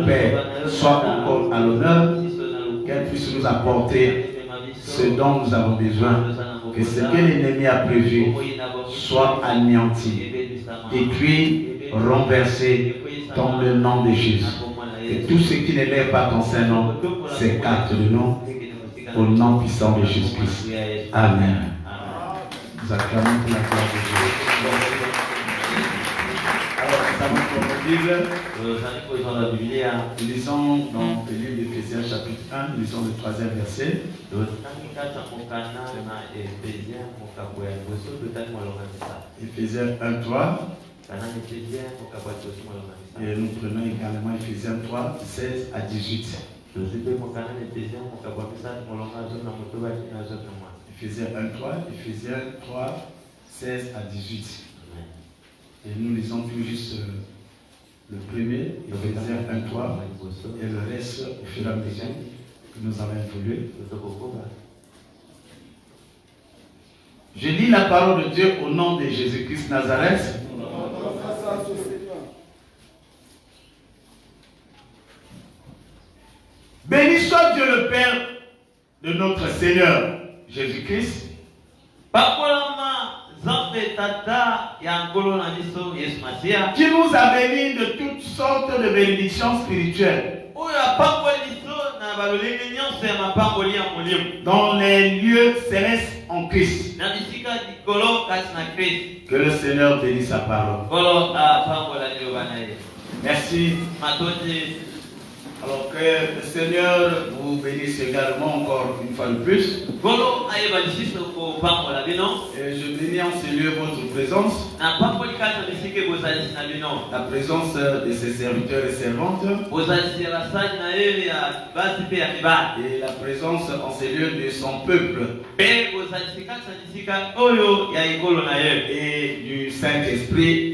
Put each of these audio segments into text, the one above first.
au Père soit encore à l'honneur, qu'elle puisse nous apporter ce dont nous avons besoin, que ce que l'ennemi a prévu soit anéanti, détruit, renversé dans le nom de Jésus. Que tout ce qui ne lève pas ton Saint-Nom s'écarte de nous au nom puissant de Jésus-Christ. Amen. Nous acclamons pour la gloire de Dieu. Alors, nous avons pour nos Bibles. Nous lisons dans le livre d'Éphésiens chapitre 1, nous lisons le 3e verset. Éphésiens 1, 3. Et nous prenons également Éphésiens 3, 16 à 18. Éphésiens 1, 3, Éphésiens 3, 16 à 18. Et nous lisons tout juste le premier, Éphésiens 1, 3, et le reste au fur et à mesure que nous avons évolué. Je lis la parole de Dieu au nom de Jésus-Christ Nazareth. Béni soit Dieu le Père de notre Seigneur Jésus-Christ, qui nous a bénis de toutes sortes de bénédictions spirituelles dans les lieux célestes en Christ. Que le Seigneur bénisse sa parole. Merci. Alors que le Seigneur vous bénisse également encore une fois de plus. Et je bénis en ce lieu votre présence. La présence de ses serviteurs et servantes. Et la présence en ce lieu de son peuple. Et du Saint-Esprit.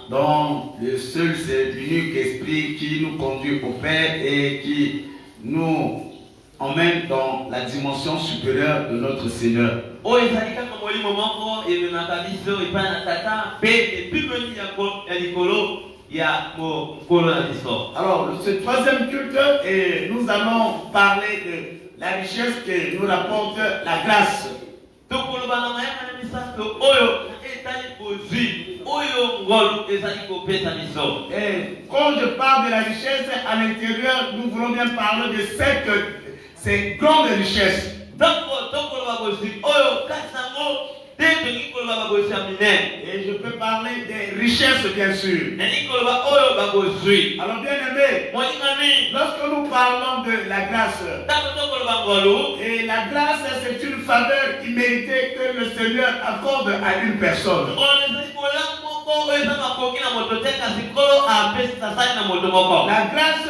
Dans le seul, c'est l'unique esprit qui nous conduit au Père et qui nous emmène dans la dimension supérieure de notre Seigneur. Alors, ce troisième culte, et nous allons parler de la richesse que nous rapporte la grâce. Et quand je parle de la richesse à l'intérieur, nous voulons bien parler de ces grandes richesses. Et je peux parler des richesses, bien sûr. Alors, bien aimé, lorsque nous parlons de la grâce, et la grâce, c'est une faveur imméritée que le Seigneur accorde à une personne. La grâce,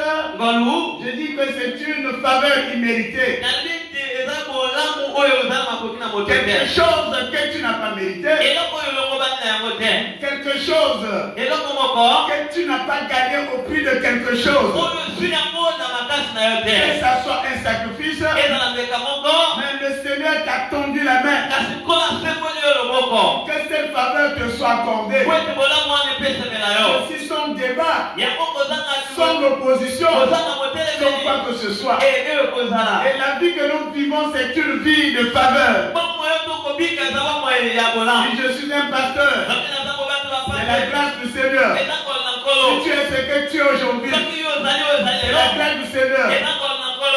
je dis que c'est une faveur imméritée. Quelque chose que tu n'as pas mérité. Quelque chose que tu n'as pas gagné au prix de quelque chose. Que ça soit un sacrifice, mais le Seigneur t'a tendu la main. Que cette faveur te soit accordée. Si son débat, son opposition, son quoi que ce soit. Et la vie que nous vivons, c'est une vie de faveur. Si je suis un pasteur, c'est la grâce du Seigneur. Si tu es ce que tu es aujourd'hui, c'est la grâce du Seigneur.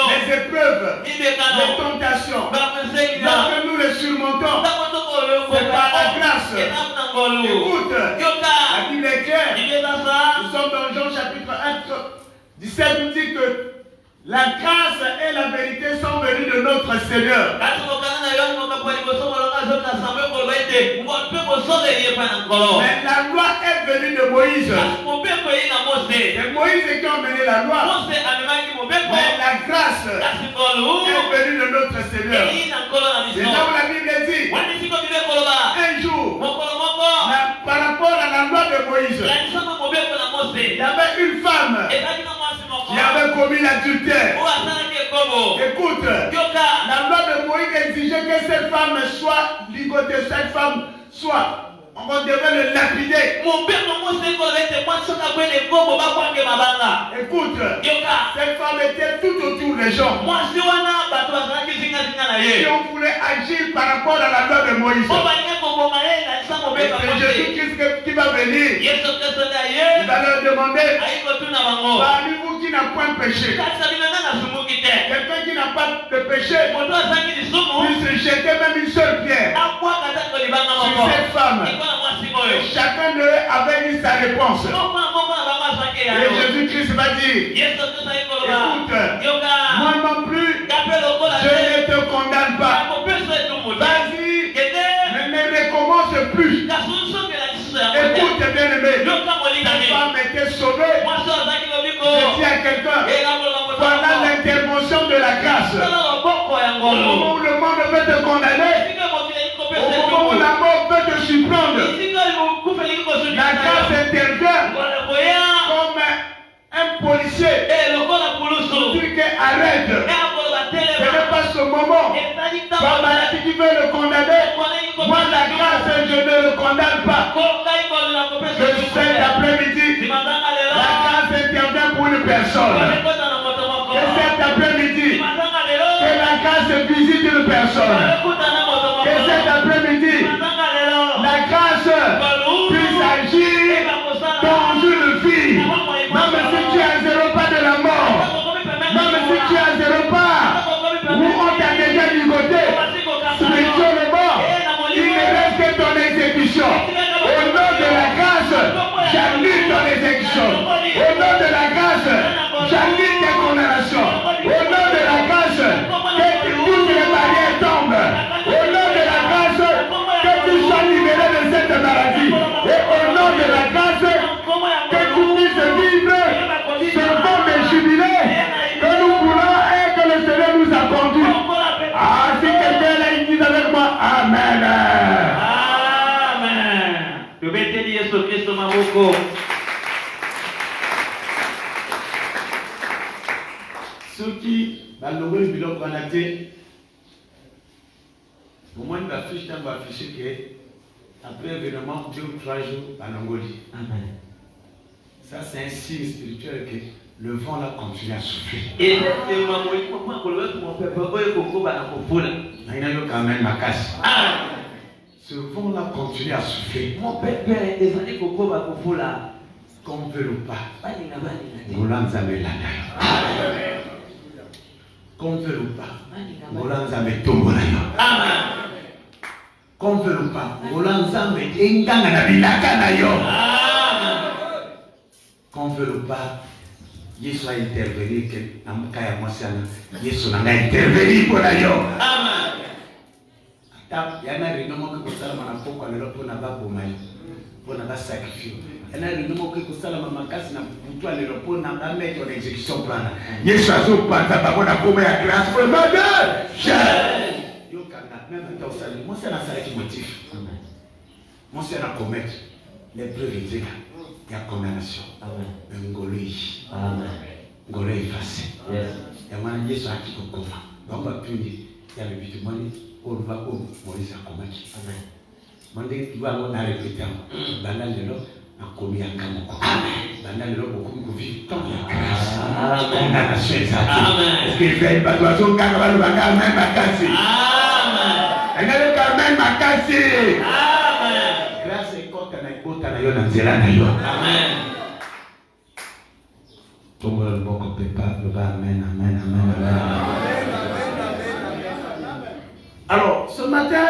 Les épreuves, les tentations, lorsque nous les surmontons, c'est par la grâce. Écoute, la Bible est claire. Nous sommes dans Jean chapitre 1, 17, nous dit que la grâce et la vérité sont venues de notre Seigneur. Mais la loi est venue de Moïse. C'est Moïse qui a mené la loi. Mais la grâce est venue de notre Seigneur. C'est là où la Bible dit, un jour, par rapport à la loi de Moïse, il y avait une femme qui avait commis l'adultère. Écoute, la loi de Moïse exigeait que cette femme soit ligotée, cette femme soit On devait le lapider. Écoute, cette femme était tout autour des gens. Si on voulait agir par rapport à la loi de Moïse, c'est Jésus-Christ qui va venir. Il va leur demander, parmi vous qui n'a point péché, quelqu'un qui n'a pas de péché, puisse jeter même une seule pierre sur cette femme. Et chacun d'eux avait eu sa réponse. Et Jésus-Christ va dire, écoute, moi non plus, je ne te condamne pas. Vas-y, ne recommence plus. Écoute, bien-aimé, la femme était sauvée. Je dis à quelqu'un, voilà l'intervention de la grâce. Au moment où le monde veut te condamner, au moment où la mort peut te surprendre, la grâce intervient comme un policier pour dire qu'arrête. Ce n'est pas ce moment. Si tu veux le condamner, moi la grâce, je ne le condamne pas. Cet après-midi, la grâce intervient pour une personne. Et cet après-midi, que la grâce visite une personne. Et cet après-midi, la grâce puisse agir dans une vie. Même si tu as 0 pas de la mort, même si tu as 0 pas, où on t'a déjà ligoté, spirituellement, il ne reste que ton exécution. Au nom de la grâce, j'annule ton exécution. Au nom de la grâce, j'annule tes condamnations. Au nom de la grâce, que toutes les barrières tombent. Au nom de la grâce, que tu sois libéré de cette maladie. Et au nom de la grâce, que tu puisses vivre ce bon et jubilé que nous voulons et que le Seigneur nous a conduit. Ah, si quelqu'un l'a dit avec moi, Amen. Amen. Je vais te dire ce Christ Mamoko. Ceux qui va louer le bilan qu'on a été, au moins il va afficher que après l'événement 2 ou 3 jours à l'Angolie. Amen. Ça c'est un signe spirituel que le vent là continue à souffler. Et quand même ma casse. Ce vent là continue à souffler. Mon père est allé Coco là. Qu'on veut ou pas. Qu'on veut ou pas. Qu'on veut ou pas. Qu'on veut ou pas. Yesu a intervenu que Namukaya Mosiana. Yesu n'a intervenu pour la yo. Amen. Yana rinomo que kusala manapoko alelo na babo mai. Pona ba sacrifice. Yana rinomo que kusala mamakasi na mtu alelo pona ba mettre en exécution plan. Yesu azo panta ba bona poma ya grâce pour mode. Yo kana même ta osali. Moi c'est la salaki motif. Amen. Moi c'est la commettre les preuves éthiques. Il y a condamnation. Amen. Amen. Ngolo effacé. Yes. Et moi Yesu a qui kokoma. Bamba puni. Il y a le but de moni. On va au Moïse a combattu. Amen. Mandé tu vas on a répété. Banda lelo a commis un kamoko. Amen. Banda lelo beaucoup de vie tant la grâce. Condamnation exacte. Amen. Est-ce qu'il fait pas d'oiseau quand va le bagarre même à casser. Amen. Et le quand même à casser. Amen. Grâce et côté na côté na yo na nzela na yo. Amen. Tombe le bon qu'on peut pas le amen amen amen amen. Alors, ce matin,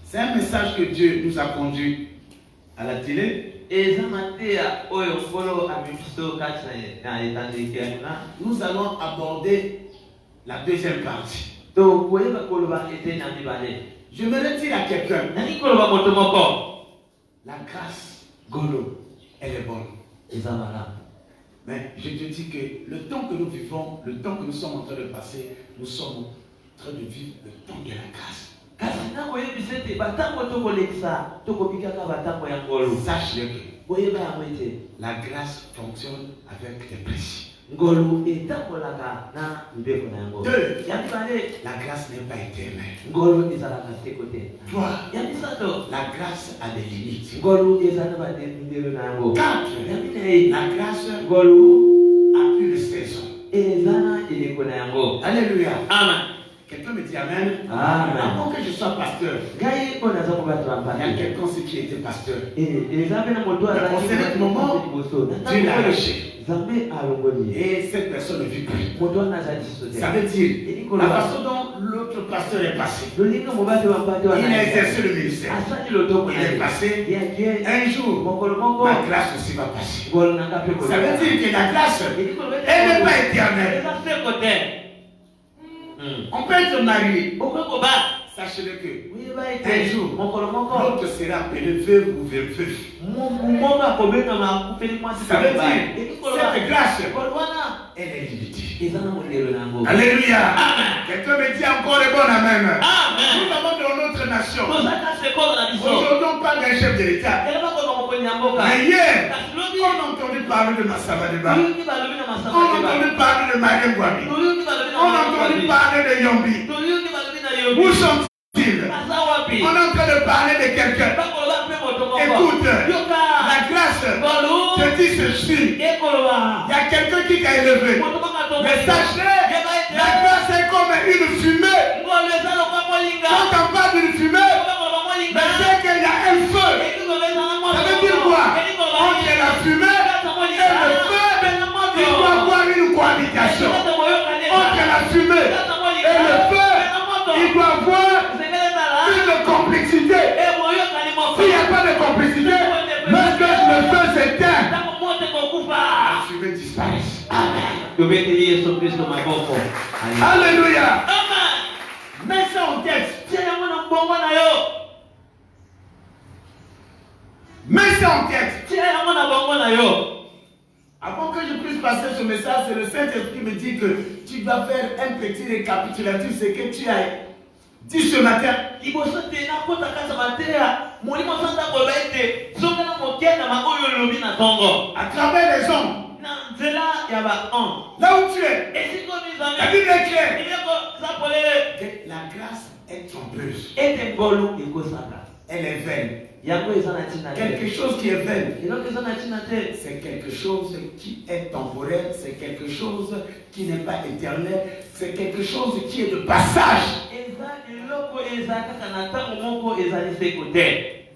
c'est un message que Dieu nous a conduit à la télé. Nous allons aborder la deuxième partie. Je me dire à quelqu'un, la grâce, Golo, elle est bonne. Mais je te dis que le temps que nous vivons, le temps que nous sommes en train de passer, nous sommes en train de vivre le temps de la grâce. Sache que la grâce fonctionne avec des principes. ngolu etakolaka na mbeko na yango. Deux, Ya mibale la grâce n'est pas éternelle. ngolu ezalaka te kote. Trois, Ya misato la grâce a des limites. ngolu ezana ba ndelo na yango. Quatre, Ya minei la grâce ngolu a plus de saison. ezana ileko na yango. Alléluia. Amen. Quelqu'un me dit Amen. Amen. Avant que je sois pasteur, Ngai ona za ko batho il y a ampani. quelqu'un aussi qui était pasteur. Ezambe na moto Mais azali au certain moment, Dieu l'a lâché. Zambe alongoli. Et cette personne ne vit plus. Moto anazali sote. Ça veut dire, la façon dont l'autre pasteur est passé, Lolinga mobate wampate wa. il a exercé le ministère. Asali lotoko Il est passé. Ya kie. Un jour, Mokolo moko. la grâce aussi va passer. Ngolu na kape ko. Ça veut dire que la grâce, elle n'est pas éternelle. Eza se kote. On peut être marié. Okoko ba. Sachez-le que Un jour, l'autre sera appelé veuve ou veuf. Ça veut dire, cette grâce, elle est limitée. Alléluia. Quelqu'un me dit encore le bon amen. Nous avons dans notre nation, aujourd'hui on parle d'un chef de l'État. Mais hier, on a entendu parler de Massavadeba. On a entendu parler de Marie Ngouabi. On a entendu parler de Yombi. Où sont-ils? On est en train de parler de quelqu'un. Écoute, la grâce te dit ceci. Il y a quelqu'un qui t'a élevé. Mais sachez, la grâce est comme une fumée. Quand on parle d'une fumée, mais c'est qu'il y a un feu. Ça veut dire quoi? Entre la fumée et le feu, il doit y avoir une cohabitation. Entre la fumée et le feu, il doit y avoir une complicité. S'il n'y a pas de complicité, lorsque le feu s'éteint, la fumée disparaît. Alléluia. Mets ça en tête. Mets ça en tête. Avant que je puisse passer ce message, c'est le Saint-Esprit qui me dit que tu dois faire un petit récapitulatif de ce que tu as dit ce matin. À travers les hommes. Là où tu es. La Bible est claire. La grâce est trompeuse. Elle est vaine. Quelque chose qui est vaine, c'est quelque chose qui est temporaire, c'est quelque chose qui n'est pas éternel, c'est quelque chose qui est de passage.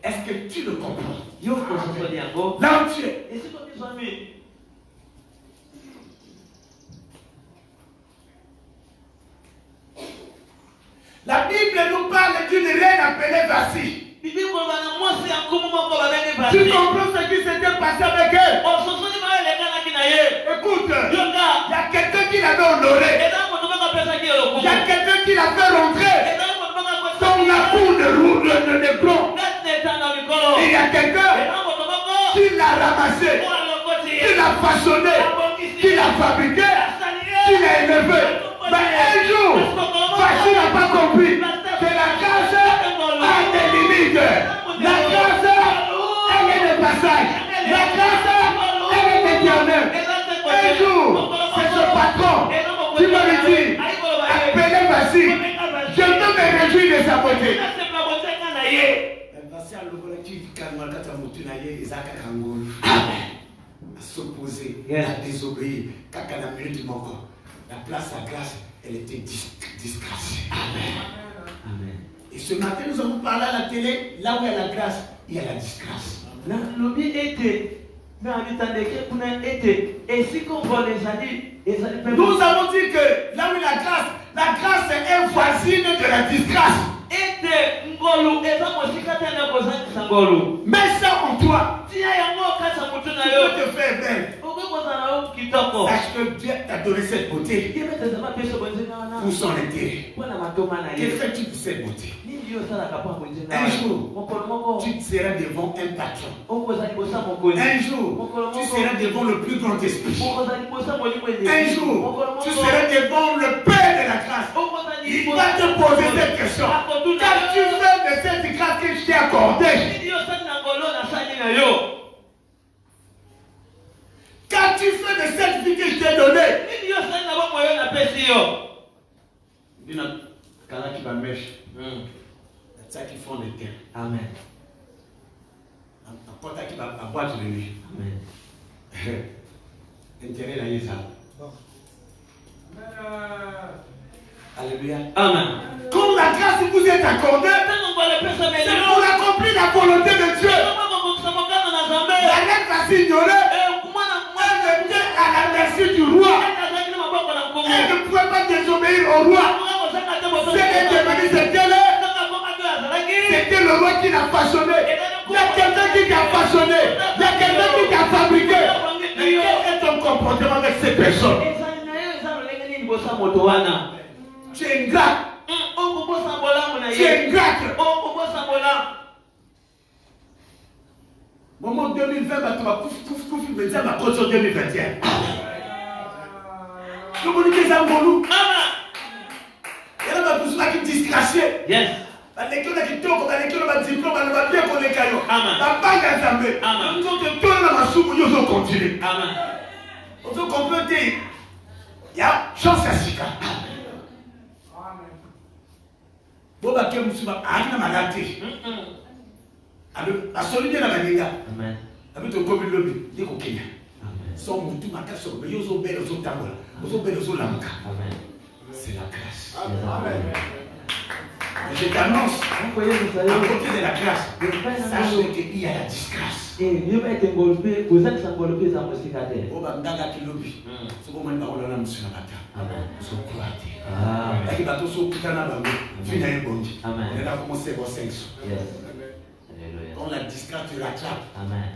Est-ce que tu le comprends? Là où tu es. La Bible nous parle d'une reine appelée Vasti. Tu comprends ce qui s'était passé avec elle? Écoute, il y a quelqu'un qui l'avait honoré. Il y a quelqu'un qui l'a fait rentrer dans la cour de plomb. Il y a quelqu'un qui l'a ramassé, qui l'a façonné, qui l'a fabriqué, qui l'a élevé. Mais un jour, Vasti n'a pas compris que la grâce a des limites. La grâce, elle est de passage. La grâce, elle est éternelle. Un jour, c'est ce patron qui me dit, appelez Vasti, je peux me réjouir de sa beauté. À s'opposer, à désobéir, la place à grâce, elle était disgraciée. Amen. Et ce matin, nous avons parlé à la télé, là où il y a la grâce, il y a la disgrâce. Nous avons dit que là où il y a la grâce est voisine de la disgrâce. Mets ça en toi. Tu peux te faire belle. Sache que Dieu t'a donné cette beauté pour son intérêt. Que fais-tu pour cette beauté? Un jour, tu seras devant un patron. Un jour, tu seras devant le plus grand esprit. Un jour, tu seras devant le Père de la grâce. Il va te poser cette question. Qu'as-tu fait de cette grâce que je t'ai accordée? Qu'as-tu fait de cette vie que je t'ai donnée? Il y a quelqu'un qui va mèche. C'est ça qui font le terre. Amen. N'importe qui va boire de lui. Amen. Intérêt là, il y a ça. Alléluia. Amen. Comme la grâce vous est accordée, c'est pour accomplir la volonté de Dieu. La lettre a signoré. Elle était à la merci du roi. Elle ne pouvait pas désobéir au roi. C'est devenu c'était le roi qui l'a façonné. Il y a quelqu'un qui t'a façonné. Il y a quelqu'un qui t'a fabriqué. Mais quel est ton comportement avec ces personnes? Tu es ingrat. Tu es ingrat. Moment 2020, tu vas me dire ma condition 2021. Je vous dis que c'est un bon loup. Il y a un besoin qui disgracié. Yes. L'école qui tourne, l'école va diplôme, elle va bien qu'on est caillou. La banque a jamais. Amen. Nous autres, tout le monde soupe, nous autres continuer. Amen. Nous autres compléter. Il y a chance à Sika. Bon, bah, quel musulman, à la maladie. La solidité de la manière. Amen. Avec ton commun lobby, dis au Kenya. Amen. Sans mon tout ma casse, mais ils ont belle aux autres tabola. Ils ont belle aux autres lamka. Amen. C'est la grâce. Amen. Je t'annonce, à côté de la grâce, sache qu'il y a la disgrâce. Oh, bah, ndaga qui lobby. C'est comme un baron là, monsieur Nabata. Amen. So croate. Amen. Là, il va tout se quitter dans la main. Fini à un bondi. Amen. Il a commencé à voir 5 sous. Yes. Alléluia. Quand la disgrâce, tu l'attrapes. Amen.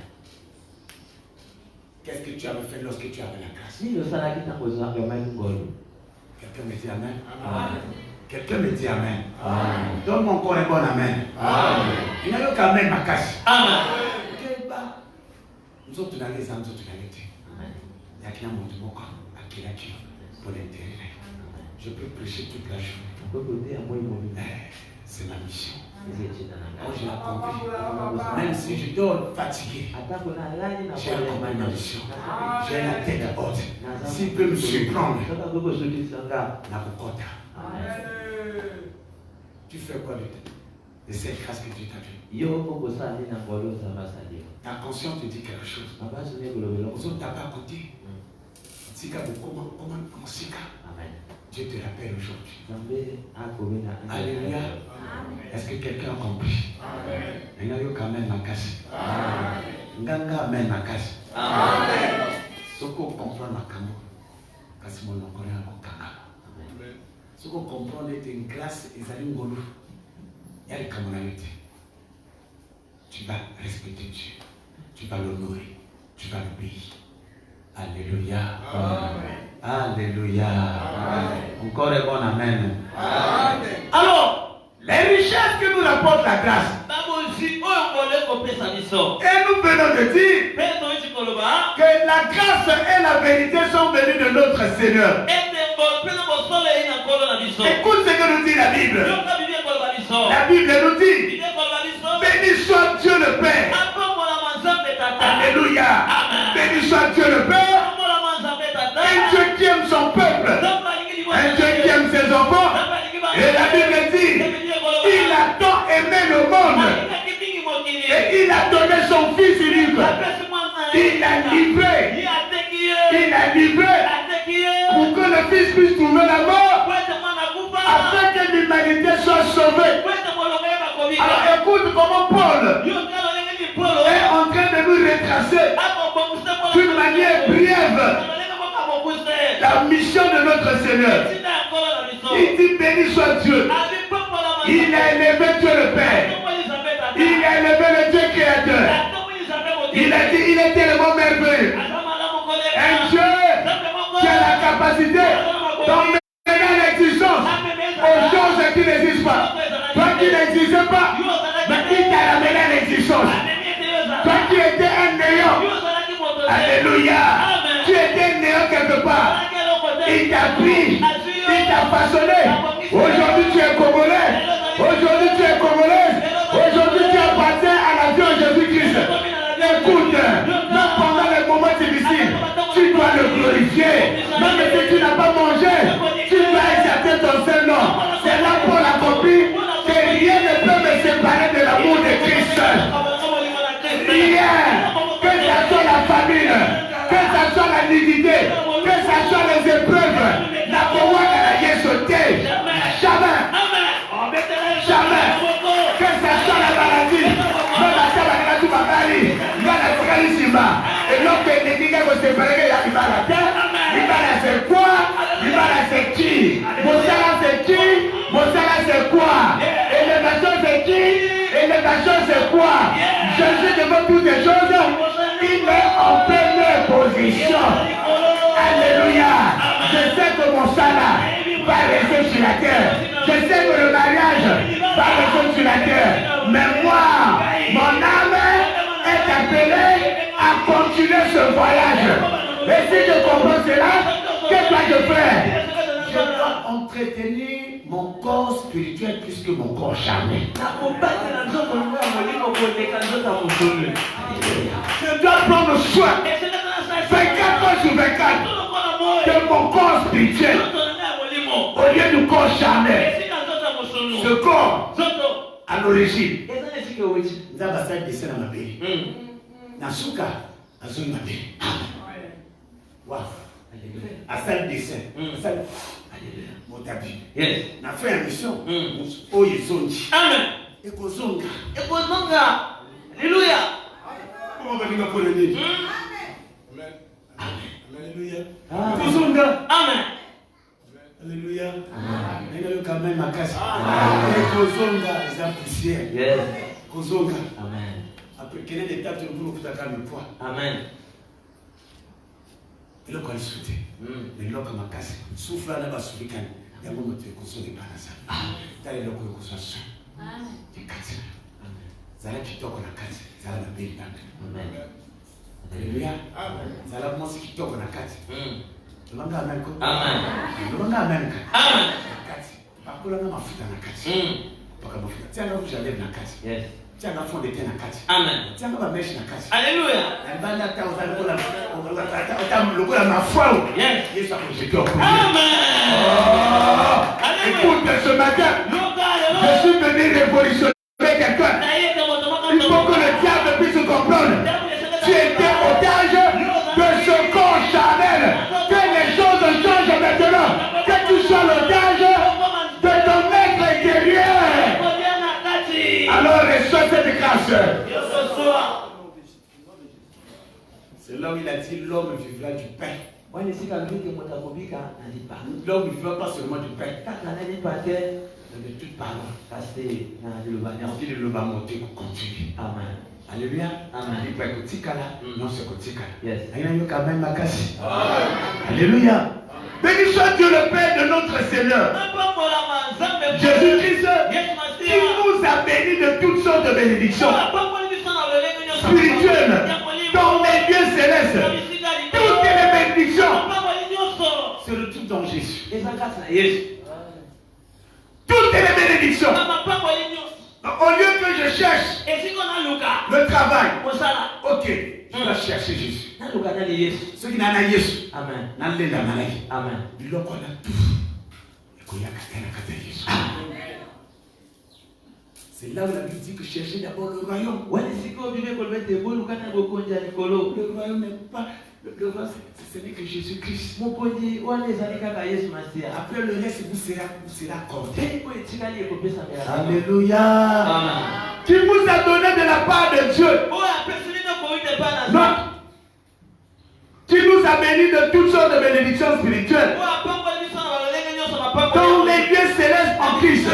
Qu'est-ce que tu avais fait lorsque tu avais la grâce? Quelqu'un me dit Amen. Amen. Quelqu'un me dit Amen. Amen. Donne-moi encore un bon Amen. Amen. Il n'y a qu'à Amen, ma casse. Amen. Nous autres, nous allons les âmes, nous autres, nous allons les Amen. il y a qui a mon de mon corps, à qui l'a tué, pour l'intérêt. Je peux prêcher toute la journée. C'est ma mission. Quand je l'ai compris, même si je dors fatigué, j'ai accompli ma mission. J'ai la tête haute. S'il peut me surprendre, la recorde. Tu fais quoi de cette grâce que Dieu t'a donnée? Ta conscience te dit quelque chose. Aux autres, tu n'as pas côté. Dieu te rappelle aujourd'hui. Alléluia. Est-ce que quelqu'un a compris? Il y a eu quand même ma casse. Nganga amène ma casse. Ce qu'on comprend ma camo, parce que mon encore est un kanga. Ce qu'on comprend est une grâce et ça une golou. Il y a une communauté. Tu vas respecter Dieu. Tu vas l'honorer. Tu vas l'obéir. Alléluia. Amen. Alléluia. Amen. Encore un bon Amen. Amen. Alors, les richesses que nous rapporte la grâce. Et nous venons de dire que la grâce et la vérité sont venues de notre Seigneur. Écoute ce que nous dit la Bible. La Bible nous dit, béni soit Dieu le Père. Alléluia. Béni soit Dieu le Père. Un Dieu qui aime son peuple. Un Dieu qui aime ses enfants. Et la Bible dit, il a tant aimé le monde. Et il a donné son fils unique. Il a livré. Il a livré pour que le fils puisse trouver la mort. Afin que l'humanité soit sauvée. Alors écoute comment Paul est en train de nous retracer d'une manière brève la mission de notre Seigneur. Il dit béni soit Dieu. Il a élevé Dieu le Père. Il a élevé le Dieu créateur. Il a dit il est tellement merveilleux. Un Dieu qui a la capacité d'emmener l'existence aux choses qui n'existent pas. Toi qui n'existais pas, mais il t'a ramené à l'existence. Toi qui étais un néant. Alléluia. Tu étais néant quelque part. Il t'a pris. Il t'a façonné. Aujourd'hui tu es congolais. Aujourd'hui tu es congolaise. Aujourd'hui tu appartiens à la vie de Jésus-Christ. Écoute, même pendant les moments difficiles, tu dois le glorifier. Même si tu n'as pas mangé, tu nudité, que ce soit les épreuves, la pouvoir de la Yesu sauter. Jamais. Jamais. Que ce soit la maladie, même la salle à la Toubakari, il va la tirer ici bas. Et l'homme qui est dit qu'il va se séparer, il va la terre, il va la faire quoi? Il va la faire qui? Mon salaire c'est qui? Mon salaire c'est quoi? Élévation c'est qui? Élévation c'est quoi? Jésus devant toutes les choses, il est en pleine position. Alléluia. Je sais que mon salaire va rester sur la terre. Je sais que le mariage va rester sur la terre. Mais moi, mon âme est appelée à continuer ce voyage. Et si je comprends cela, qu'est-ce que je fais? Je dois entretenir mon corps spirituel plus que mon corps charnel. Je dois prendre soin 24 heures sur 24 de mon corps spirituel au lieu du corps charnel. Ce corps, à l'origine, nous avons fait dessin dans ma pays. Nasuka, azul ma pays. Waouh. À ça le dessin. Mon tapis. On a fait une mission. Oh, ils sont dit. Amen. Et Kozonga. Alléluia. Comment va dire pour le dire? Amen. Alléluia. Kozonga. Amen. Alléluia. Amen. Quand même ma casse. Et Kozonga, les appréciés. Kozonga. Amen. Après, quelle est l'étape de nous pour faire le poids? Amen. Et là, quand il souhaitait, mais là, comme ma casse, souffle là, va souffler quand il y a un moment où tu es consolé par la salle. T'as les locaux qui sont soins. Tu es cassé. Ça là, tu toques la casse. Ça là, la belle banque. Alléluia. Ça là, moi, c'est qui toque la casse. Le manga a même quoi? Amen. Le manga a même quoi? Amen. La casse. Par contre, là, on m'a foutu dans la casse. Pas comme on fait. Tiens, là, où j'enlève la casse. Tiens, là, fond de terre la casse. Amen. Tiens, là, on va mettre la casse. Alléluia. La bande à on va le ma foi. Yes. Amen. Écoute, ce matin, je suis venu révolutionner quelqu'un. Il faut que le diable puisse comprendre. Tu étais otage de ce corps charnel. Que les choses changent maintenant. Que tu sois l'otage de ton maître intérieur. Alors reçois cette grâce. C'est là où il a dit l'homme vivra du pain. L'homme ne vivra pas seulement du pain. De toute parole. Ensuite, il va monter pour continuer. Amen. Alléluia. Amen. Il va écouter là. Non, c'est écouter là. Il y a quand même ma casse. Alléluia. Béni soit Dieu le Père de notre Seigneur Jésus-Christ, qui nous a bénis de toutes sortes de bénédictions spirituelles dans les lieux célestes. Toutes les bénédictions se retrouvent dans Jésus. Toutes les bénédictions. Au lieu que je cherche le travail, ok, je dois chercher Jésus. Ceux qui n'ont pas Jésus, amen. Amen. Il a tout. C'est là où la Bible dit que cherchez d'abord le royaume. Le royaume n'est pas. Le royaume, ce n'est que Jésus-Christ. Après le reste, vous serez accordé. Alléluia. Amen. Qui vous a donné de la part de Dieu. Non. Qui nous a bénis de toutes sortes de bénédictions spirituelles. Dans les lieux célestes en Christ.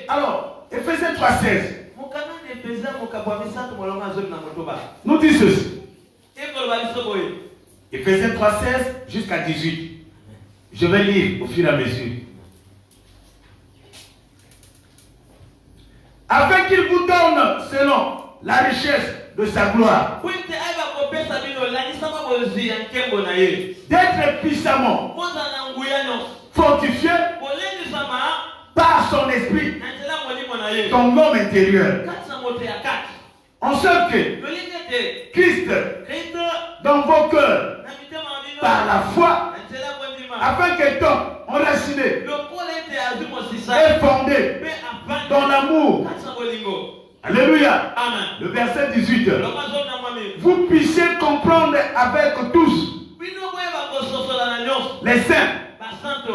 Alors, Ephésiens 3:16. Nous dit ceci. Ephésiens 3:16 jusqu'à 18. Je vais lire au fur et à mesure. Afin qu'il vous donne, selon la richesse de sa gloire, d'être puissamment fortifié par son esprit dans l'homme intérieur. En sorte que Christ dans vos cœurs par la foi, afin qu'étant enraciné et fondé dans l'amour. Alléluia. Amen. Le verset 18. Vous puissiez comprendre avec tous les seins.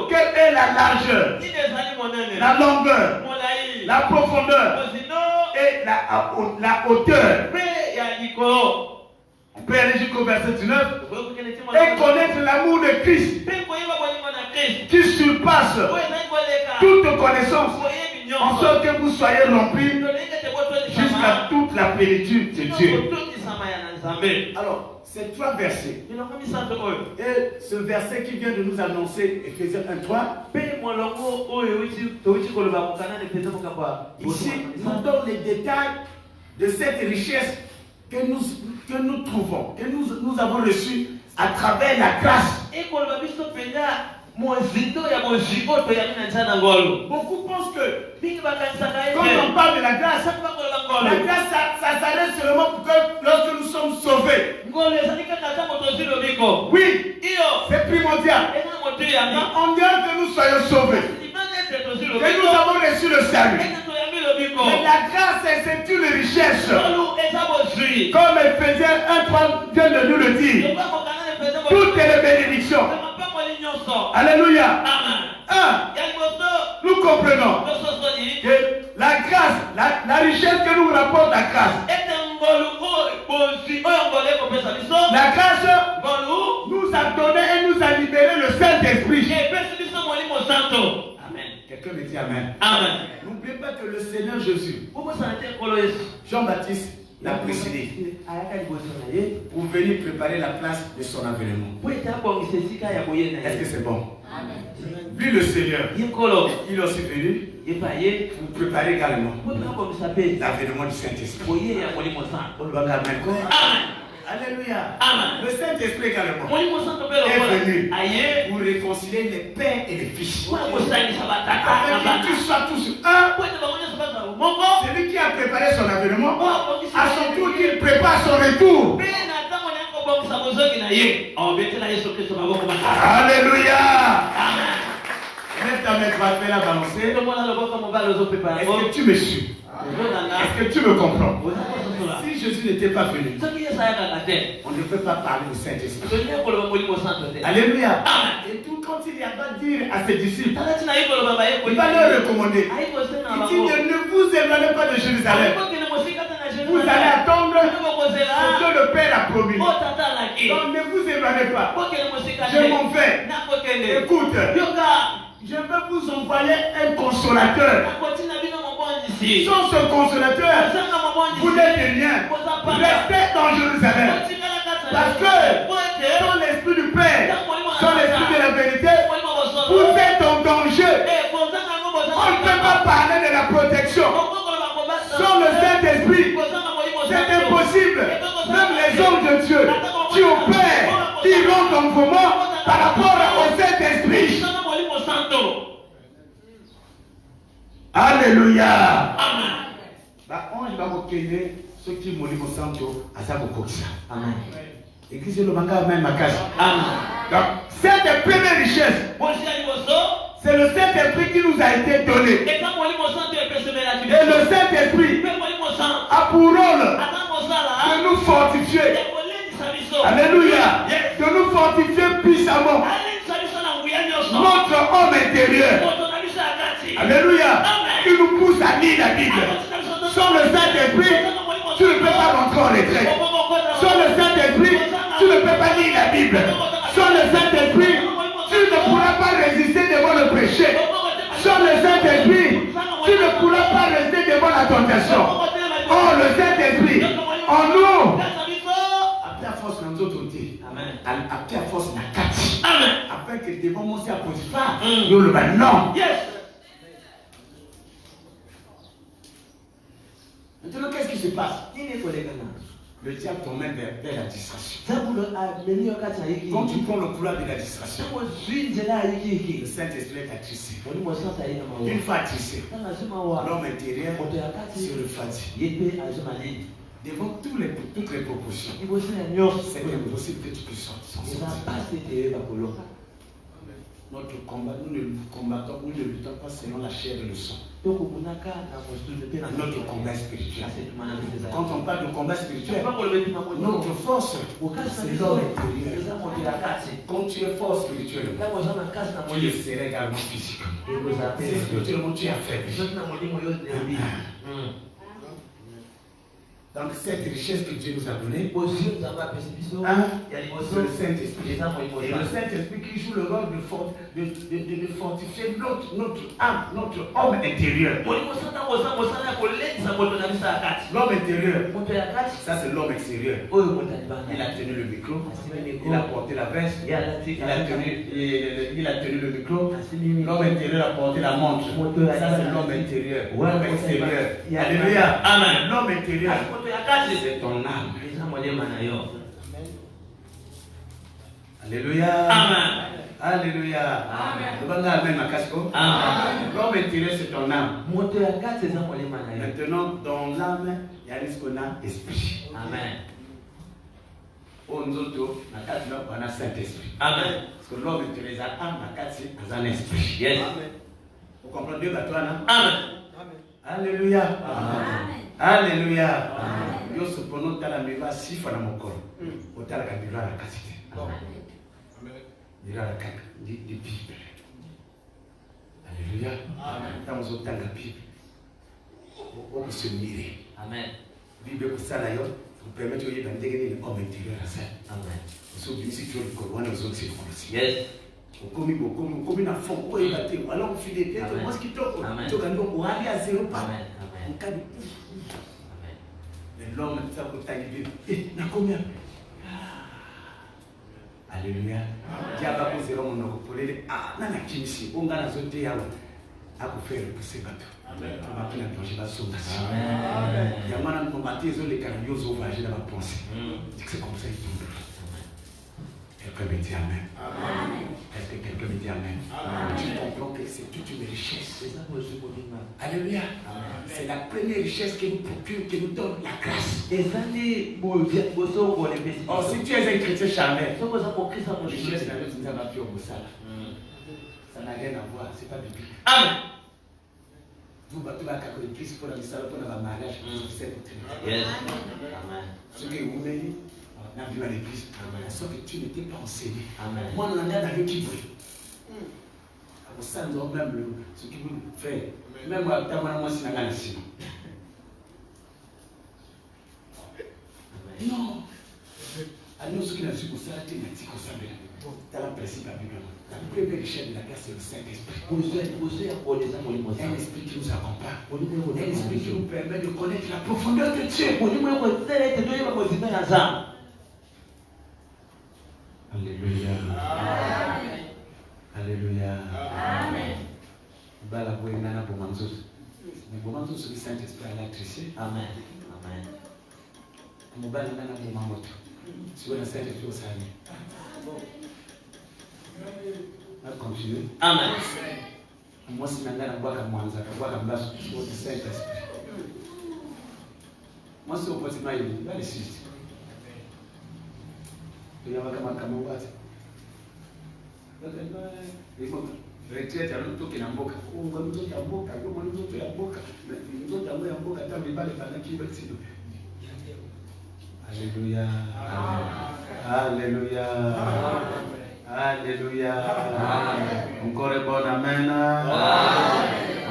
Quelle est la largeur, la longueur, la profondeur et la hauteur. On peut aller jusqu'au verset 19 et connaître l'amour de Christ qui surpasse toute connaissance, en sorte que vous soyez remplis jusqu'à toute la plénitude de Dieu. Alors, ces trois versets, et ce verset qui vient de nous annoncer, Ephésiens 1:3, ici nous donne les détails de cette richesse que nous trouvons, que nous avons reçue à travers la grâce. Beaucoup pensent que quand on parle de la grâce ça s'arrête seulement pour que lorsque nous sommes sauvés. Oui, c'est primordial. On dirait que nous soyons sauvés, que nous avons reçu le salut. Mais la grâce, c'est une richesse. Comme Ephésiens 1:3 vient de nous le dire. Toutes les bénédictions. Alléluia. Nous comprenons que la grâce, la richesse que nous rapporte la grâce. La grâce nous a donné et nous a libéré le Saint-Esprit. Amen. Quelqu'un me dit Amen. Amen. N'oubliez pas que le Seigneur Jésus, Jean-Baptiste, l'a précédé pour venir préparer la place de son avènement. Est-ce que c'est bon? Lui, le Seigneur, il est aussi venu pour préparer également l'avènement du Saint-Esprit. Alléluia. Le Saint-Esprit également est venu pour réconcilier les pères et les fils. Afin qu'ils soient tous un. Celui qui a préparé son avènement, à son tour, qu'il prépare son retour. Alléluia. Laisse ta main droite, fais-la balancer. Est-ce que tu me suis? Est-ce que tu me comprends? Si Jésus n'était pas venu, on ne peut pas parler du Saint-Esprit. Alléluia. Et tout quand il va dire à ses disciples, il va leur recommander. Il dit, ne vous éloignez pas de Jérusalem. Vous allez attendre ce que le Père a promis. Donc ne vous éloignez pas. Je m'en vais. Écoute, je vais vous envoyer un consolateur. Sans ce consolateur, vous n'êtes rien. Restez dans Jérusalem. Parce que sans l'esprit du Père, sans l'esprit de la vérité, vous êtes en danger. On ne peut pas parler de la protection. Sans le Saint-Esprit, c'est impossible. Même les hommes de Dieu qui opèrent, qui rentrent en commun par rapport au Saint-Esprit. Alléluia. Amen. On va recueillir ceux qui m'ont dit au centre à sa bokokisa. Amen. Église le manga même ma case. Amen. Donc, cette première richesse, c'est le Saint-Esprit qui nous a été donné. Et le Saint-Esprit a pour rôle de nous fortifier. Alléluia. De nous fortifier puissamment notre homme intérieur. Alléluia. Il nous pousse à lire la Bible. Sans le Saint-Esprit, tu ne peux pas rentrer en retraite. Sans le Saint-Esprit, tu ne peux pas lire la Bible. Sans le Saint-Esprit, tu ne pourras pas résister devant le péché. Sans le Saint-Esprit, tu ne pourras pas rester devant la tentation. Oh, le Saint-Esprit, en nous, après à force dans nos autres côtés, après à force na kati, afin que devant mon Seigneur Potiphar, nous le non. Maintenant, qu'est-ce qui se passe? Le diable t'emmène vers la distraction. Quand tu prends le couloir de la distraction, le Saint-Esprit est attrissé. Une fois attrissé, l'homme intérieur se refroidit. Devant toutes les propositions, c'est impossible que tu puisses sortir. Notre combat, nous ne luttons pas selon la chair et le sang. Notre combat spirituel. Quand on parle de combat spirituel, notre force, c'est l'homme intérieur. Quand tu es fort spirituellement, tu es serré également physiquement. Spirituellement, tu es affaibli. Donc cette richesse que Dieu nous a donnée, c'est le Saint-Esprit. Et le Saint-Esprit qui joue le rôle de fortifier notre âme, notre homme intérieur. L'homme intérieur, ça c'est l'homme extérieur. Il a tenu le micro, il a porté la veste, il a tenu le micro. L'homme intérieur a porté la montre. Ça c'est l'homme intérieur. L'homme extérieur. Alléluia. Amen. L'homme intérieur, c'est ton âme. Alléluia. Amen. Alléluia. Amen. L'homme intérieur, c'est ton âme. Maintenant, dans l'âme, il y a ce qu'on a esprit. Amen. Nous autres, on a Saint-Esprit. Amen. Parce que l'homme intérieur, âme, c'est un esprit. Yes. Vous comprenez bien, toi, non? Amen. Alléluia. Amen. Alléluia. Yo se prononce dans la miva si fana mokoro. Ota la kabila la kasite. Amen. Dira la kaka di Bible. Alléluia. Amen. Tamo zo tanga Bible. On se mire. Amen. Bible ko sala yo, vous permettre de bandege ni homme intérieur à ça. Amen. So bi si tu le Coran aux autres c'est le Yes. Comme na fond ko ebate. Alors fidélité de mosquito. To gando ko ali à zéro pas. Amen. Amen. L'homme ça peut t'arriver. Na combien? Alléluia. Diaba ko zéro mon ko polele. Ah na kimisi. On ga na zote yawo. A ko faire pousser bateau. Amen. On va plus plonger dans son nation. Amen. Yamana combattre les carnios sauvages dans la pensée. C'est comme ça il tombe. Quelqu'un me dit Amen. Amen. Est-ce que quelqu'un me dit Amen? Amen. Tu comprends que c'est toute une richesse. Alléluia. C'est la première richesse qui nous procure, qui nous donne la grâce. Oh, si tu es un chrétien charnel, la richesse n'a rien à voir, c'est pas biblique. Amen. Vous battez la l'église pour la mission, pour le mariage, c'est votre Yes. Amen. Ce que vous m'avez dit, on a vu à l'église, sauf que tu n'étais pas enseigné. Amen. Moi, on en a dans le qui brille. Au sein de même ce qui vous fait, même à ta maman, c'est la galère. Non. À nous, ce qui n'a su pour ça, c'est une comme ça. Dans le principe à Bible, la première richesse de la grâce, c'est le Saint-Esprit. Un esprit qui nous accompagne. Un esprit qui nous permet de connaître la profondeur de Dieu. Alléluia. Amen. Alléluia. Amen. Bala boyana pour manzos. Mais pour manzos le Saint-Esprit a l'électricité. Amen. Amen. Mobile nana pour mamoto. Si vous le Saint-Esprit au salut. On va continuer. Amen. Moi si nana boaka mwanza, boaka mbaso pour le Saint-Esprit. Moi si au petit maïs, va les six. Il y a kama watu retraite alitoka na mboka unga mtoto ya mboka kama mtoto ya mboka mtoto ya mboka hata mbali pana kiba sido. Alléluia. Alléluia. Alléluia. Encore bon amen.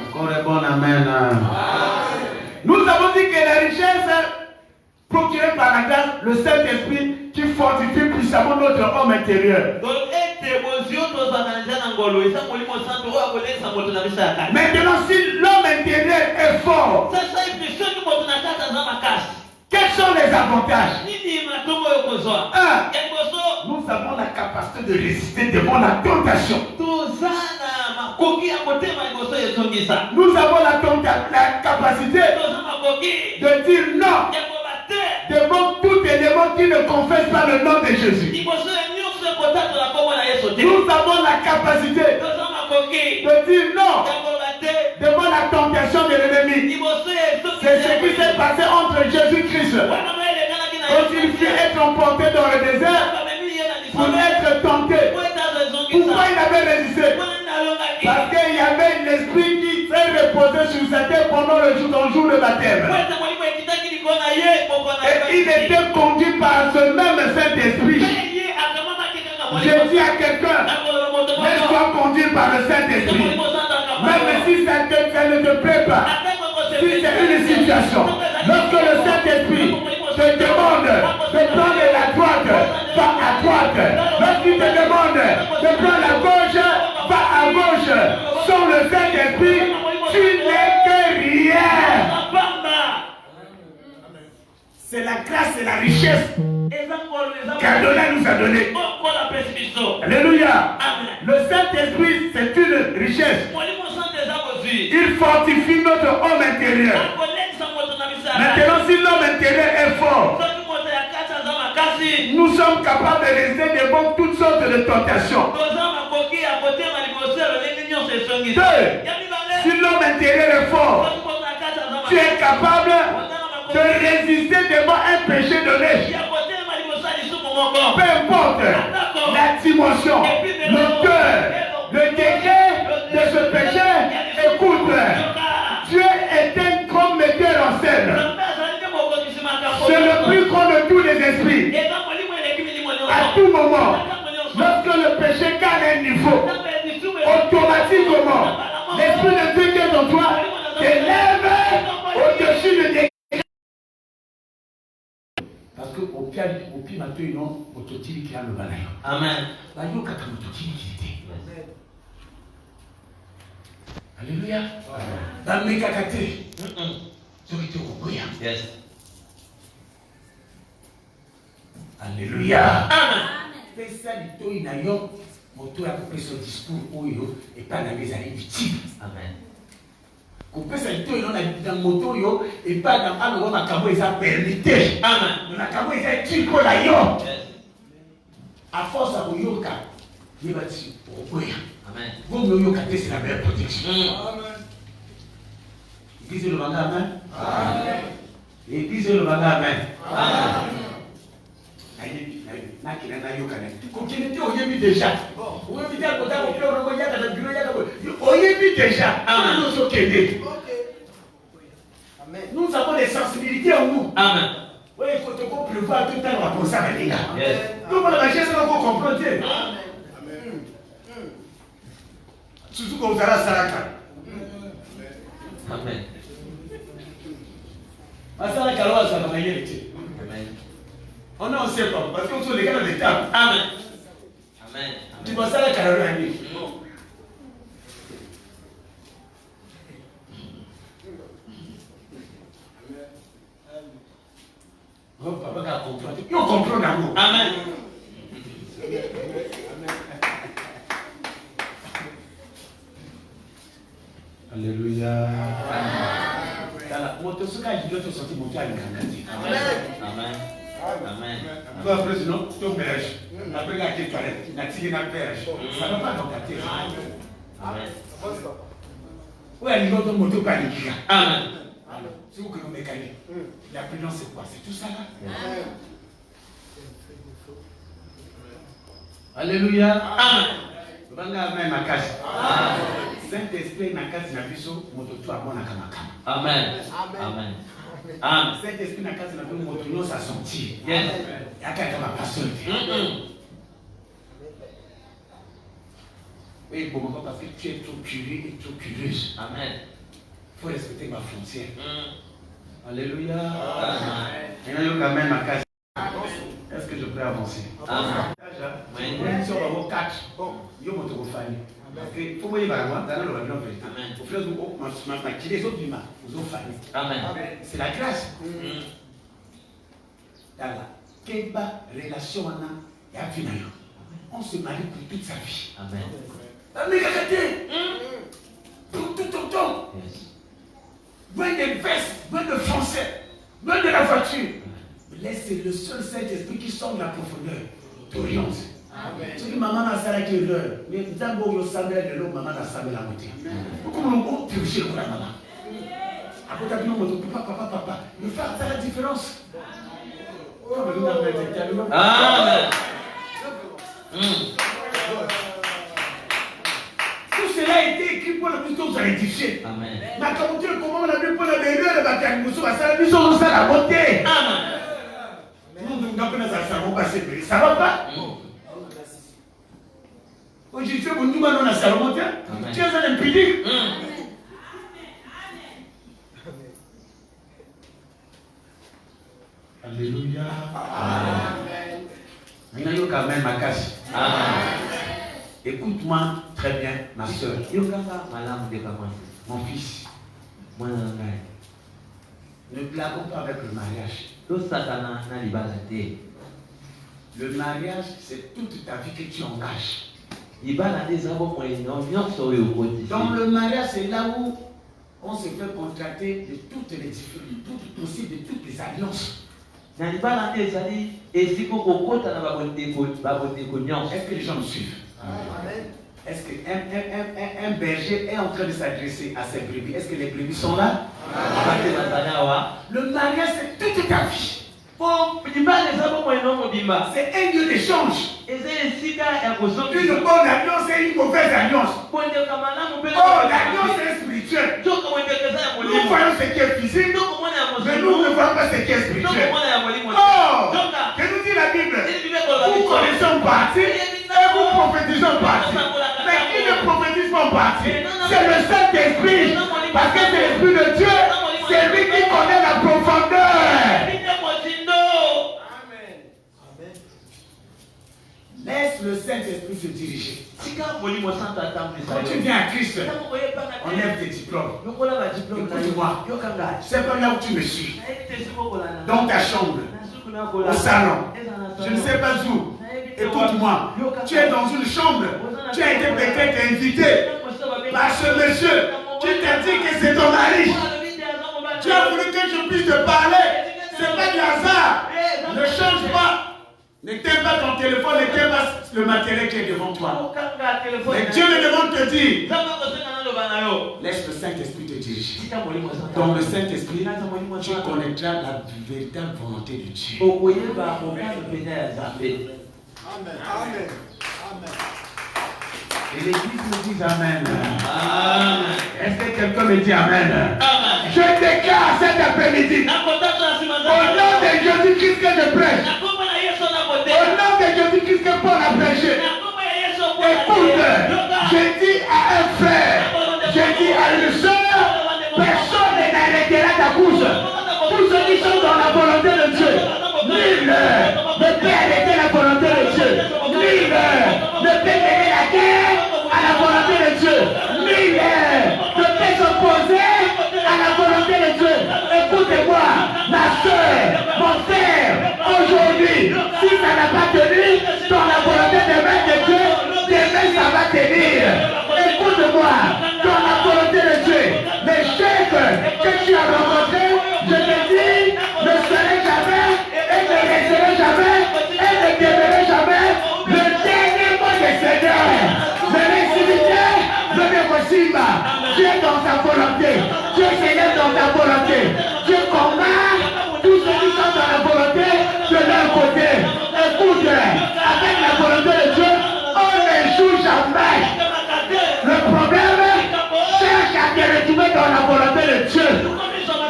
Encore bon amen. Nous avons dit que la richesse procurée par la grâce, le Saint-Esprit qui fortifie puissamment notre homme intérieur. Maintenant, si l'homme intérieur est fort, quels sont les avantages? Un, nous avons la capacité de résister devant la tentation. Nous avons la capacité de dire non devant tout élément qui ne confesse pas le nom de Jésus. Nous avons la capacité de dire non devant la tentation de l'ennemi. C'est ce qui s'est passé entre Jésus-Christ quand il fut être emporté dans le désert pour être tenté. Pourquoi il avait résisté? Parce qu'il y avait l'esprit qui s'est reposé sur pendant le jour de baptême. Et il était conduit par ce même Saint-Esprit. Je dis à quelqu'un, laisse-toi conduire par le Saint-Esprit. Même si ça ne te plaît pas, si c'est une situation, lorsque le Saint-Esprit te demande de prendre la droite, va à droite. Lorsqu'il te demande de prendre la gauche, va à gauche. Sans le Saint-Esprit, tu n'es que rien. C'est la grâce et la richesse qu'Adonai nous a donné. Alléluia. Le Saint-Esprit, c'est une richesse. Il fortifie notre homme intérieur. Maintenant, si l'homme intérieur est fort, nous sommes capables de résister devant toutes sortes de tentations. Deux, si l'homme intérieur est fort, tu es capable de résister devant un péché donné. Peu importe la dimension, le cœur, le degré de ce péché, écoute, Dieu est un grand metteur en scène. C'est le plus grand de tous les esprits. À tout moment, lorsque le péché gagne un niveau, automatiquement, l'esprit de Dieu qui est en toi t'élève au-dessus de tes. Parce que au pire maintenant, non, autotili qui a le balayo. Amen. Bayo kaka autotili qui était. Alléluia. Dans mes kakate, ceux qui te revoyent. Yes. Alléluia. Amen. Fais ça, l'ito inayo, moto a coupé son discours oyo et pas dans les années victimes. Amen. Couper ça l'ito dans moto yo et pas dans un ma cabo ils a permité. Amen. Na cabo ils a tiko la yo. À force à yoka, il va dire revoyant. Amen. Vous yoka c'est la meilleure protection. Amen. Disez le banga amen. Amen. Et disez le banga amen. Amen. Déjà. Nous avons des sensibilités en nous. Amen. Oui, il faut te prévoir tout le temps pour ça, les gars. Nous, la richesse, on va comprendre. Amen. Surtout quand vous allez à Saraka. Amen. À Saraka, là, ça va rien être. On ne sait pas, parce qu'on sont les gars dans les tables. Amen. Amen. Tu vas ça la caroline. Oh, papa, tu comprends. Tu comprends d'amour. Amen. Alléluia. Mon Dieu, ce cas, il doit te sortir mon cœur avec un Amen. Amen. Amen. Après, sinon, tu mélanges. Après, la toilette, la tige dans le pêche. Ça ne va pas dans ta tête. Amen. Oui, il y a d'autres motos paniques. Amen. C'est où que nous mécaniques. La prudence, c'est quoi? C'est tout ça là. Alléluia. Amen. Amen. Saint-Esprit n'a qu'à se naviser, moto toi bon à Kamakam. Amen. Amen. Amen. Saint-Esprit n'a qu'à se naviser, moto nous a senti. Yes. Il y a qu'à ma passion. Oui, bon, parce que tu es trop curieux et trop curieuse. Amen. Il faut respecter ma frontière. Alléluia. Amen. Amen. Est-ce que je peux avancer? Amen. Oui. Si on va avoir 4, il y a mon tour parce que faut moi y aller, dans le royaume de Dieu. Au frère, vous m'avez les autres humains, vous ont failli. Amen. C'est la grâce. Dans la quelle relation on se marie pour toute sa vie. Amen. Mais regardez, pour tout ton temps. Loin des vestes, loin de français, loin de la voiture. Laisse le seul Saint-Esprit qui sort de la profondeur. T'oriente. Ce que maman a salé qui est l'heure. Mais d'abord, il savait de l'eau, maman a salé la moitié. Pourquoi on peut purger pour la maman? Après, tu as dit, papa, il faut faire la différence. Amen. Tout cela a été écrit pour le plus tôt. édifié. Amen. Mais comment tu comment on a vu pour la meilleure de bataille, nous sommes à ça, nous sommes à la beauté. Amen. Ça va pas? Aujourd'hui, tu es bon, nous allons à Salomon, tu es un impudique. Alléluia. Amen. Écoute-moi très bien, ma soeur. Mon fils. Ne blaguons pas avec le mariage. Le mariage, c'est toute ta vie que tu engages. Dans le mariage, c'est là où on se fait contracter de toutes les difficultés, aussi de toutes les alliances. Est-ce que les gens me suivent? Amen. Est-ce qu'un berger est en train de s'adresser à ses brebis? Est-ce que les brebis sont là? Amen. Le mariage, c'est toute ta vie. C'est un lieu d'échange. Une bonne alliance et une mauvaise alliance. Oh, l'alliance est spirituelle. Nous voyons ce qui est physique, mais nous ne voyons pas ce qui est spirituel. Oh, que nous dit la Bible? Vous connaissez en partie et vous prophétisez en partie. Mais qui ne prophétise pas en partie? C'est le Saint-Esprit. Parce que c'est l'Esprit de Dieu. C'est lui qui connaît la profondeur. Laisse le Saint-Esprit se diriger. Quand tu viens à Christ, enlève tes diplômes. Écoute-moi. C'est pas là où tu me suis. Dans ta chambre, au salon, je ne sais pas où. Écoute-moi. Tu es dans une chambre. Tu as été peut-être invité par ce monsieur qui t'a dit que c'est ton mari. Tu as voulu que je puisse te parler. Ce n'est pas du hasard. Ne change pas. Ne t'aime pas ton téléphone, ne t'aime pas le matériel qui est devant toi. Mais Dieu me demande de te dire, laisse le Saint-Esprit te diriger. Dans le Saint-Esprit, tu connaîtras la véritable volonté de Dieu. Amen. Amen. Et l'Église me dit Amen. Amen. Est-ce que quelqu'un me dit Amen? Amen. Je déclare cet après-midi, au nom de Jésus-Christ que je prêche, au nom de Jésus-Christ que Paul a prêché, écoute, je dis à un frère, je dis à une soeur, personne n'arrêtera ta bouche. Tous ceux qui sont dans la volonté de Dieu, nul ne peut arrêter la volonté de Dieu. Nul ne peut mener la guerre à la volonté de Dieu. Nul ne peut s'opposer à la volonté de Dieu. Écoutez-moi, ma soeur, mon frère, aujourd'hui, si ça n'a pas tenu dans la volonté de Dieu, demain ça va tenir. Écoute-moi, dans la volonté de Dieu, les chefs que tu as rencontrés, je te dis, ne serai jamais et ne resterai jamais et ne demeurez jamais le dernier mot du Seigneur. Venez cimetière, venez Simba. Dieu est dans sa volonté. Dieu s'élève dans sa volonté. Dieu combat tous ceux qui sont dans la volonté de leur côté. Écoute, avec la volonté de Dieu, on n'échoue jamais. Le problème, cherche à te retrouver dans la volonté de Dieu.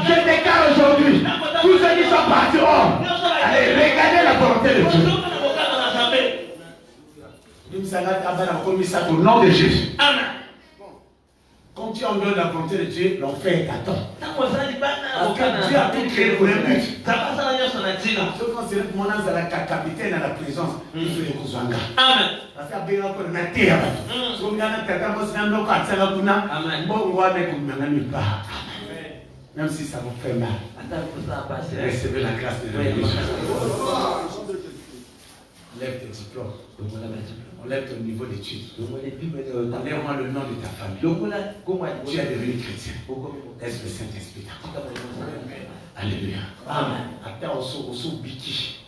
Je déclare aujourd'hui, tous ceux qui sont partis hors, allez, regardez la volonté de Dieu. Au nom de Jésus. Amen. Quand tu endors la volonté de Dieu, l'enfer est à temps. Parce que Dieu a tout créé pour un but. Sauf quand c'est le moment où la capitaine à la présence, il fait les Kouzanga. Amen. Parce qu'il y a bien encore une terre. Si on a un tata, on a un autre, on a même si ça vous fait mal, recevez la grâce de Dieu. Lève tes diplômes. On lève ton niveau d'études. Enlève-moi le nom de ta famille. Tu es devenu chrétien. Laisse le Saint-Esprit. Alléluia. Amen. Attends au biki.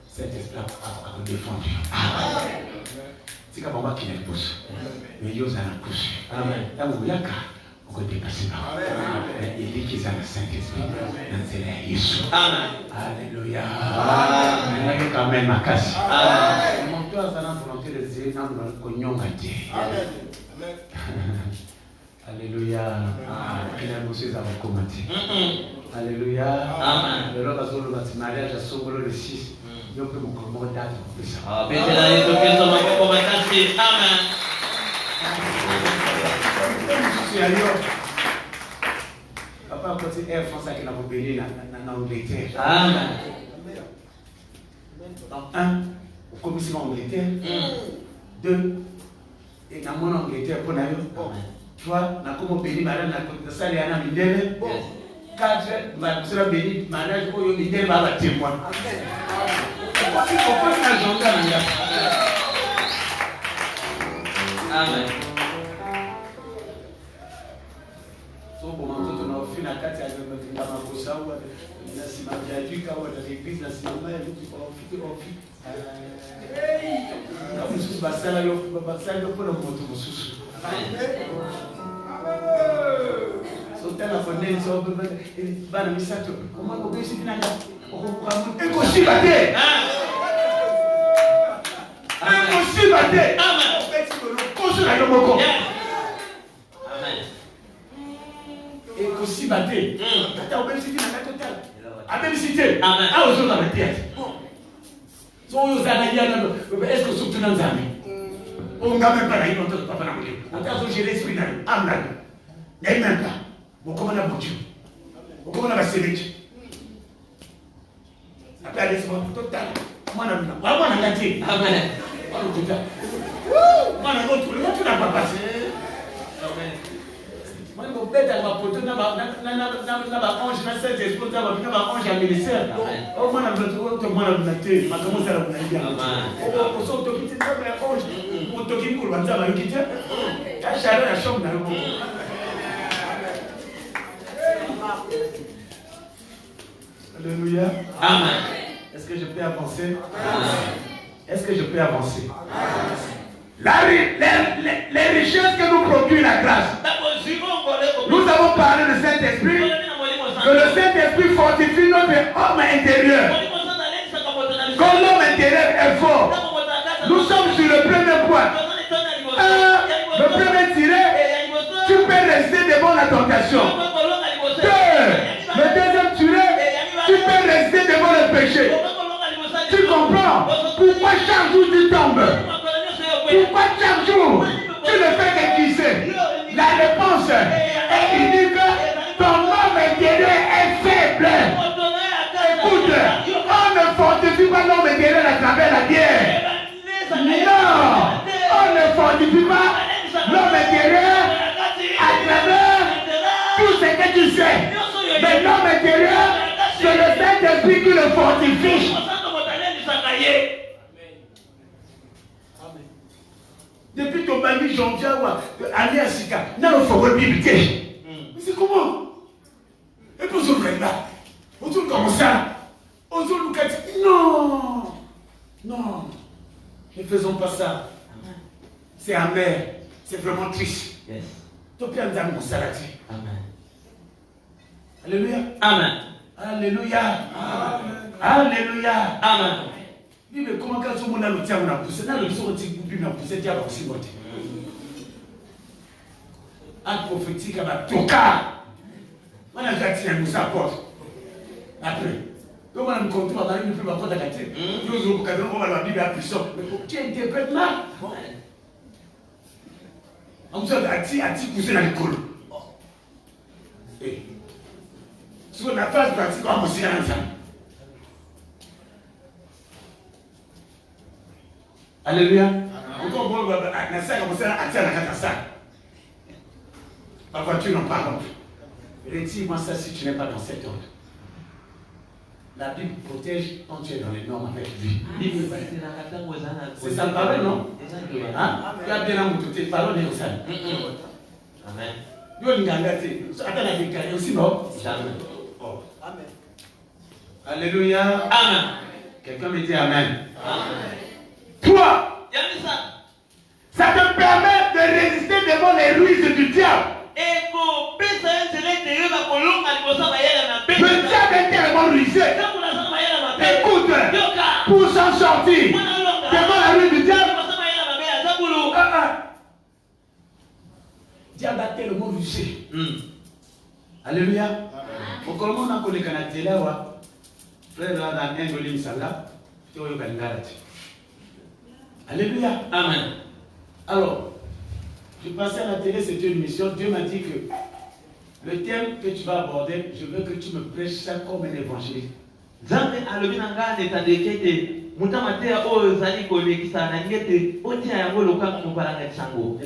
Saint-Esprit a défendu. C'est comme moi qui l'ai poussé. Mais il y a un pouce. Amen. On va dépasser. Il dit qu'ils ont le Saint-Esprit. Amen. Alléluia. Amen. Amen. Ma casse. Amen. Mon toit, ça n'a volonté de Dieu, n'a pas de cognon à Dieu. Amen. Alléluia. Il a annoncé ça va commenter. Alléluia. Amen. Le roi va se le mariage à Songolo le 6. Je peux me commander à ça. Amen. Papa, quand c'est Air France qui n'a pas béni en Angleterre. Amen. Donc, 1, au commission Angleterre. 2, et dans mon Angleterre pour nous. 3, na comme béni madame na salle ya na mindele. 4, ma sera béni mariage pour yo mindele va ba témoin. Amen. So pour moi tout on a fait na kati ya na makosa ou na sima ya duka ou na l'église na sima ya luki pour offi. Na mususu basala yo pour le moto mususu. So tell us for names of the bana misato. Comment on peut essayer nanga? Impossible. Impossible. Amen. Amen. Impossible. Attends, on peut essayer nanga total. Amen. Amen. Ah, aux autres avec tête. So vous allez dire est-ce que surtout dans Zambie? On n'a même pas la idée de papa n'a pas dit. On t'a dit l'esprit là, amen. Il n'y a même pas. Bon, comment on a boutu? Bon, comment on a sélectionné? Après, allez-y, total. Moi, on a gâté. Amen. Moi, on a gâté. Moi, tu n'as pas passé. Amen. Moi, je vais être à ma pote, na ange, na cette esprit, na ange à ministère. Oh, moi, on a gâté. Moi, on a gâté. Ma comment ça va vous aider? Oh, on s'en t'occupe, c'est pas la ange. On t'occupe pour le banza, va quitter. Ta chaleur, la chambre, dans le monde. Alléluia. Amen. Est-ce que je peux avancer? Amen. Est-ce que je peux avancer? Les richesses que nous procure la grâce. Nous avons parlé de Saint-Esprit. Que le Saint-Esprit fortifie notre homme intérieur. Quand l'homme intérieur est fort, nous sommes sur le premier point. Le premier tiré, tu peux rester devant la tentation. 2, le deuxième tiré, tu peux rester devant le péché. Tu comprends? Pourquoi chaque jour tu tombes? Pourquoi chaque jour tu ne fais que glisser? La réponse est unique. Ton homme intérieur est faible. Écoute, on ne fortifie pas l'homme intérieur à travers la bière. Non, on ne fortifie pas l'homme intérieur à travers tout ce que tu sais. Mais l'homme intérieur, c'est le Saint-Esprit qui le fortifie. Depuis ton ami Jean-Pierre, aller à Sika, n'a pas fait Bible. Mais c'est comment? Et puis on se là. On se comme ça. On se look at. Non. Non. Ne faisons pas ça. C'est amer. C'est vraiment triste. Yes. Amen. Alléluia. Amen. Alléluia. Alléluia. Amen. Mais comment quand on a le tien, on a poussé, on a poussé, on a poussé, on a poussé. Acte prophétique à ma toka. On a déjà tiré nous sa porte. Après. Donc on a me compté, on a eu une plus ma porte à gâter. Nous avons cadeau, on va la Bible à puissance. Mais tu interprètes mal. On vous a dit pousser dans l'école. Et sur la phase pratique, on va aussi ensemble. Alléluia. Encore bon, la salle commence à attirer la catastrophe. Ma voiture n'en parle pas. Retire-moi ça si tu n'es pas dans cet ordre. La Bible protège quand tu es dans les normes avec lui. C'est ça le parole, non? Hein? Tu as bien la moto, tes paroles sont ça. Amen. Yo n'engagez. Attends la déclaration aussi, non? Amen. Alléluia. Amen. Quelqu'un me dit Amen. Amen. Toi, ça te permet de résister devant les ruses du diable. Le diable est tellement rusé. Écoute, pour s'en sortir devant la rue du diable, Dieu a daté le monde du Alléluia. Au comment on a collé Canadien là, frère là dans un golim sala, tu vois Alléluia. Amen. Alors, je passais à la télé, c'était une mission. Dieu m'a dit que le thème que tu vas aborder, je veux que tu me prêches ça comme un évangéliste. Ne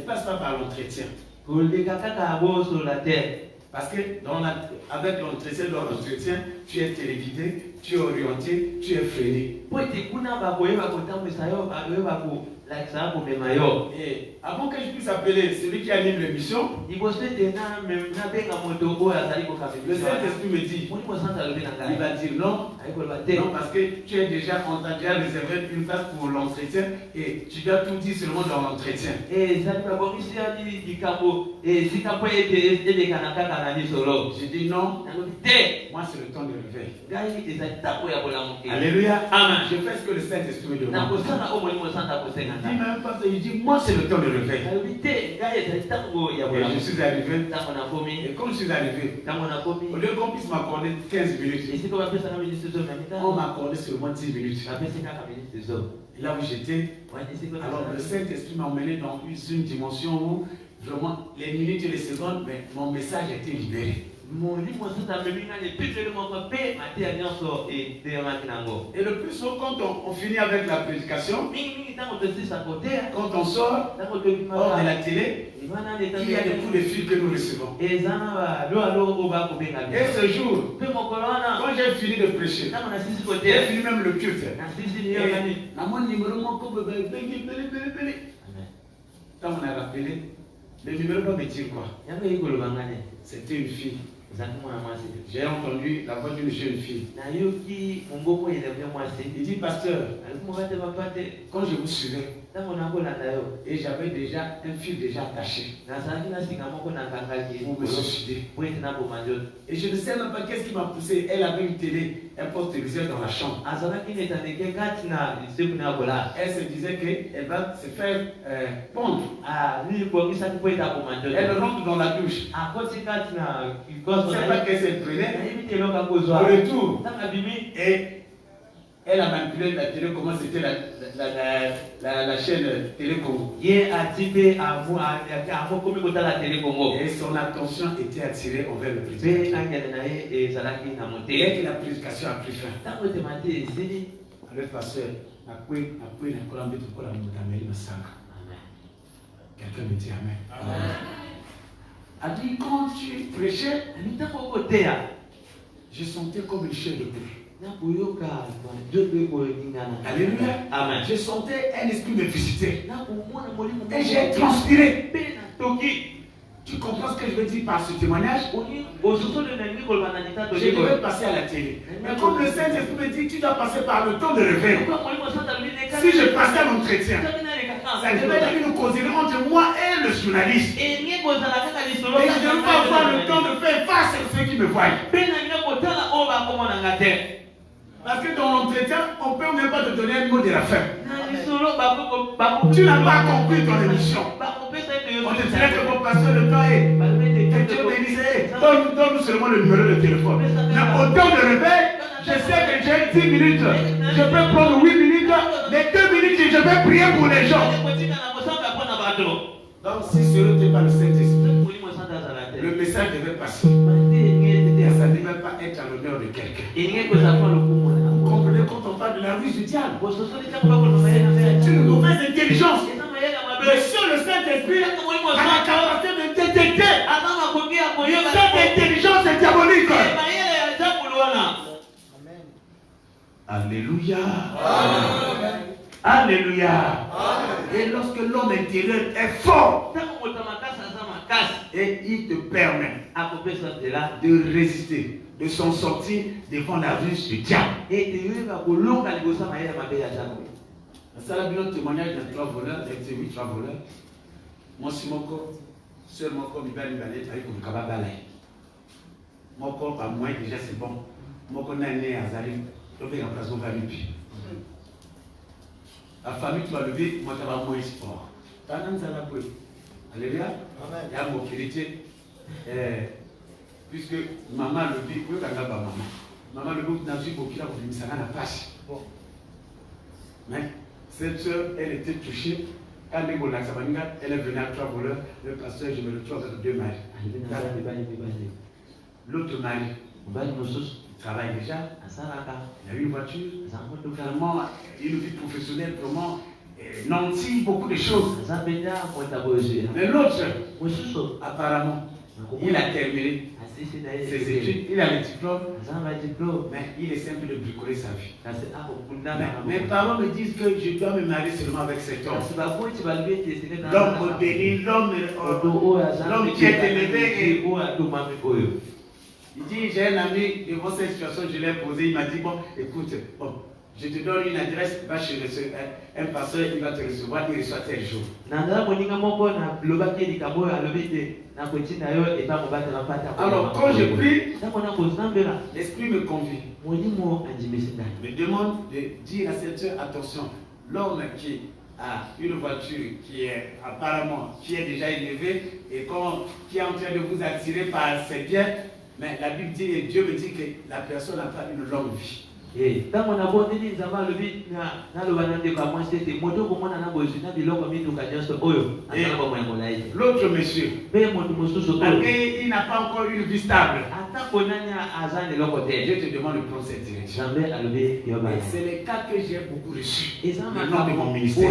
passe pas par l'entretien. Parce que avec l'entretien, dans l'entretien, tu es téléguidé, tu es orienté, tu es freiné. Et avant que je puisse appeler celui qui anime l'émission, le Saint-Esprit me dit, il va dire non, parce que tu es déjà réservé une place pour l'entretien et tu dois tout dire seulement dans l'entretien. J'ai dit non, moi c'est le temps de réveil. Alléluia. Amen. Je fais ce que le Saint-Esprit me demande. Il dit même pas, il dit moi c'est le temps de réveil. Et je suis arrivé. Et comme je suis arrivé, au lieu qu'on puisse m'accorder 15 minutes, on m'a accordé seulement 10 minutes. Et là où j'étais, alors le Saint-Esprit m'a emmené dans une dimension où vraiment les minutes et les secondes, mais mon message était libéré. Et le plus souvent, quand on finit avec la prédication, quand on sort hors de la télé, il y a des coups de fil que nous recevons. Et ce jour, quand j'ai fini de prêcher, j'ai fini même le culte. Quand on a rappelé, le numéro doit me dire quoi? C'était une fille. J'ai entendu la voix d'une jeune fille. Il dit, pasteur, quand je vous suivais, et j'avais déjà un fil déjà attaché pour me suicider. Et je ne sais même pas qu'est-ce qui m'a poussé. Elle avait une télé, un poste téléviseur dans la chambre. Elle se disait qu'elle va se faire pondre. Elle rentre dans la douche. C'est pas qu'elle s'est prenée. Au retour. Et elle a manipulé la télé, comment c'était la chaîne Télé Congo. Et son attention était attirée envers le prédicateur. Dès que la prédication a pris fin, le pasteur quelqu'un me dit Amen. A dit, quand tu prêchais, je sentais comme une chair de poule. Alléluia. Amen. Je sentais un esprit me visiter. Et j'ai transpiré. Tu comprends ce que je veux dire par ce témoignage? Je devais passer à la télé. Mais comme le Saint-Esprit me dit, tu dois passer par le temps de réveil. Si je passais à l'entretien, ça devait être une causerie entre moi et le journaliste. Et je ne veux pas avoir le temps de faire face à ceux qui me voient. Parce que dans l'entretien, on ne peut même pas te donner un mot de la fin. Tu n'as pas compris ton émission. On te dirait que mon pasteur le temps est. Que Dieu bénisse. Donne-nous seulement le numéro de téléphone. Mais au temps de réveil, je sais que j'ai 10 minutes. Je peux prendre 8 minutes. Les 2 minutes, je vais prier pour les gens. Donc, si ce n'était pas le Saint-Esprit, le message devait passer. Et ça ne devait pas être à l'honneur de quelqu'un. Vous comprenez quand on parle de la ruse du diable? C'est une mauvaise intelligence. Mais sur le Saint-Esprit a la capacité de détecter cette intelligence est diabolique. Alléluia. Amen. Alléluia. Amen. Et lorsque l'homme intérieur est fort, et il te permet de résister, de s'en sortir devant la ruse du diable. Ça a un témoignage de 3 voleurs, de 8 voleurs. Moi, si mon corps, seul mon corps, il va lui aller, il va lui aller. Mon corps, par moi, déjà c'est bon. Mon corps n'est né à Zalim, je vais remplacer mon famille. La famille, tu vas lever, moi, tu vas moins fort. Alléluia. Il y a mon héritier. Puisque maman le dit, oui, maman le dit, n'a pas beaucoup de ça n'a pas. Mais cette soeur, elle était touchée. Quand elle est venue à 3 voleurs, le pasteur, je me retrouve avec 2 maris. L'autre mari, il travaille déjà. Il a eu une voiture. Vraiment, une vie professionnelle, vraiment. Nanti, beaucoup de choses. Mais l'autre, apparemment, il a terminé ses études, il a le diplôme, mais il essaie un peu de bricoler sa vie. Mes parents me disent que je dois me marier seulement avec cet homme. L'homme au délit, l'homme qui est élevé. Il dit, j'ai un ami devant cette situation, je l'ai posé, il m'a dit, bon, écoute, je te donne une adresse, va chez un pasteur, il va te recevoir, il reçoit tel jour. Alors, quand je prie, l'esprit me convie. Me demande de dire à cette soeur, attention, l'homme qui a une voiture qui est apparemment, qui est déjà élevée et qui est en train de vous attirer par ses biens, mais la Bible dit, et Dieu me dit que la personne n'a pas une longue vie. L'autre monsieur, il n'a pas encore une vie stable. Je te demande de prendre cette direction. C'est le cas que j'ai beaucoup reçu. Le nom de mon ministère.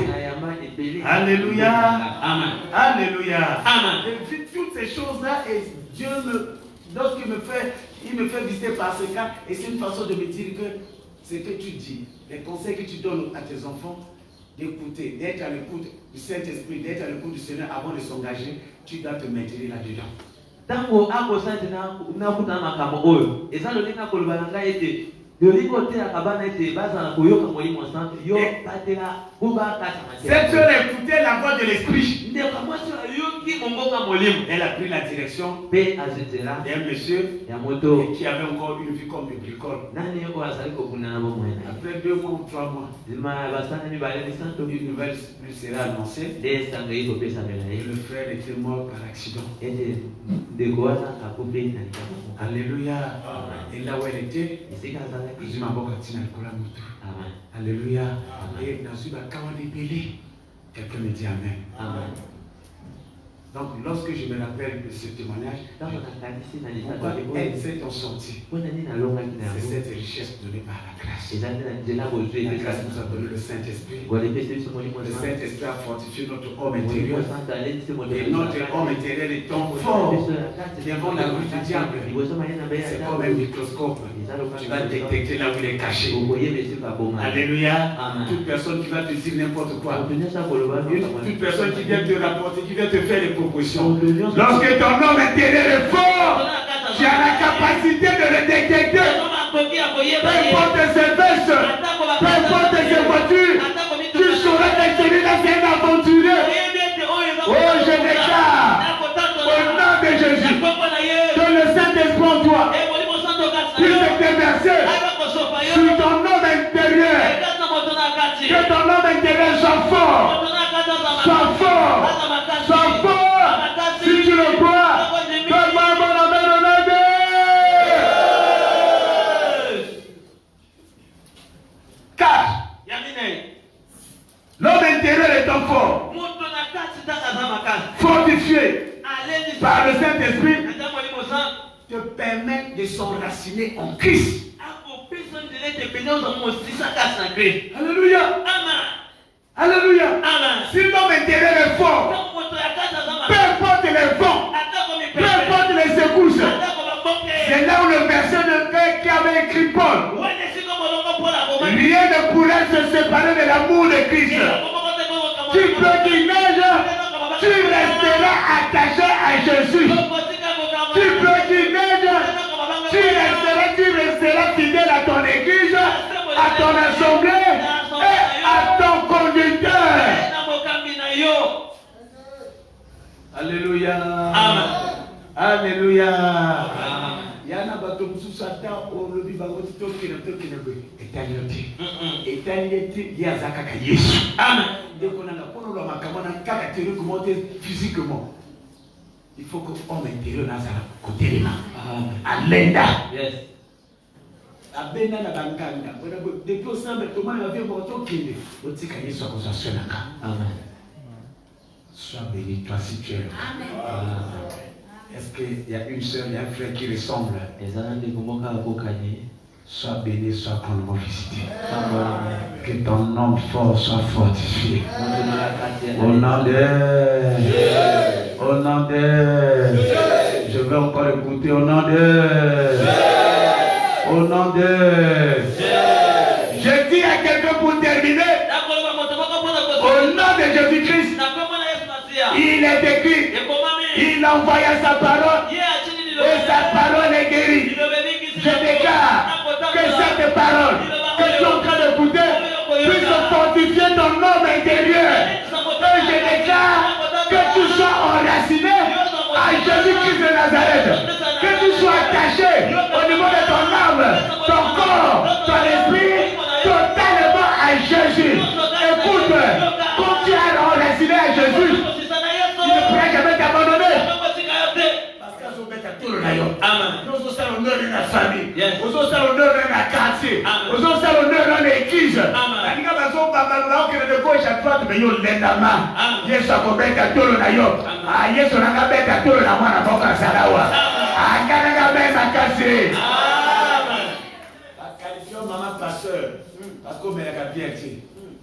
Alléluia. Amen. Alléluia. Amen. Et toutes ces choses-là, et Dieu lorsqu'il me fait visiter par ce cas, et c'est une façon de me dire que ce que tu dis, les conseils que tu donnes à tes enfants, d'écouter, d'être à l'écoute du Saint-Esprit, d'être à l'écoute du Seigneur avant de s'engager, tu dois te maintenir là-dedans. Cette soeur a écouté la voix de l'esprit. Elle a pris la direction d'un monsieur qui avait encore une vie comme de bricole. Après 2 mois ou 3 mois, une nouvelle lui sera annoncée. Le frère était mort par accident. Alléluia. Et là où elle était, alléluia. Et quelqu'un me dit amen. Amen. Donc, lorsque je me rappelle de ce témoignage, c'est ton sortie. C'est cette richesse donnée par la grâce. La grâce nous a donné le Saint-Esprit. Le Saint-Esprit a fortifié notre homme intérieur. Et notre homme intérieur est tant fort. Devant la rue du diable, c'est comme un microscope. Tu vas détecter là où il est caché. Alléluia. Toute personne qui va te dire n'importe quoi. Toute personne qui vient te rapporter, qui vient te faire des propositions. Lorsque ton homme intérieur est fort, tu as la capacité de le détecter. Peu importe ses vestes, peu importe ses voitures, tu sauras que celui-là c'est un aventurier. Oh, je déclare au nom de Jésus que le Saint-Esprit en toi puisse t'exercer sur ton homme intérieur. Que ton homme intérieur soit fort. Soit fort. Soit fort. Si tu le crois, fais-moi un bon amen au nom de car l'homme intérieur étant fort, fortifié par le Saint-Esprit, te permet de s'enraciner en Christ. Alléluia. Alléluia. Si l'homme intérieur est fort, peu importe les vents, peu importe les secousses, c'est là où le verset de paix qui avait écrit Paul. Rien ne pourrait se séparer de l'amour de Christ. Tu peux qu'il neige, tu resteras attaché à Jésus. Tu peux qu'il neige, tu resteras fidèle à ton église, à ton assemblée et à ton conducteur. Alléluia. Amen. Alléluia. Yana bato mususu ata olobi bangoti tokina eternité. Eternité yazaka ka Yesu. Amen. physiquement. Il faut que l'homme intérieur dans sa côté les mains. À l'enda. Yes. À Bena na Bankanga. Depuis au sein de Thomas, il y avait un morceau qui est. Amen. Sois béni, toi si tu es. Amen. Est-ce qu'il y a une soeur, il y a un frère qui ressemble? Sois béni, sois grandement visité. Que ton nom fort soit fortifié. Au nom de... Au nom de... Je vais encore écouter au nom de... Au nom de... Je dis à quelqu'un pour terminer. Au nom de Jésus-Christ. Il est écrit. Il envoya sa parole. Et sa parole est guérie. Je déclare que cette parole que tu es en train d'écouter puisse fortifier ton homme intérieur. Et je déclare que tu sois enraciné à Jésus-Christ de Nazareth. Que tu sois attaché au niveau de ton âme, ton corps, ton esprit, totalement à Jésus. Écoute, quand tu es enraciné à Jésus, tu ne pourras jamais t'abandonner. Amen. Nous sommes l'honneur de la famille. Nous sommes l'honneur de la quartier. Nous sommes l'honneur de l'église. Amen.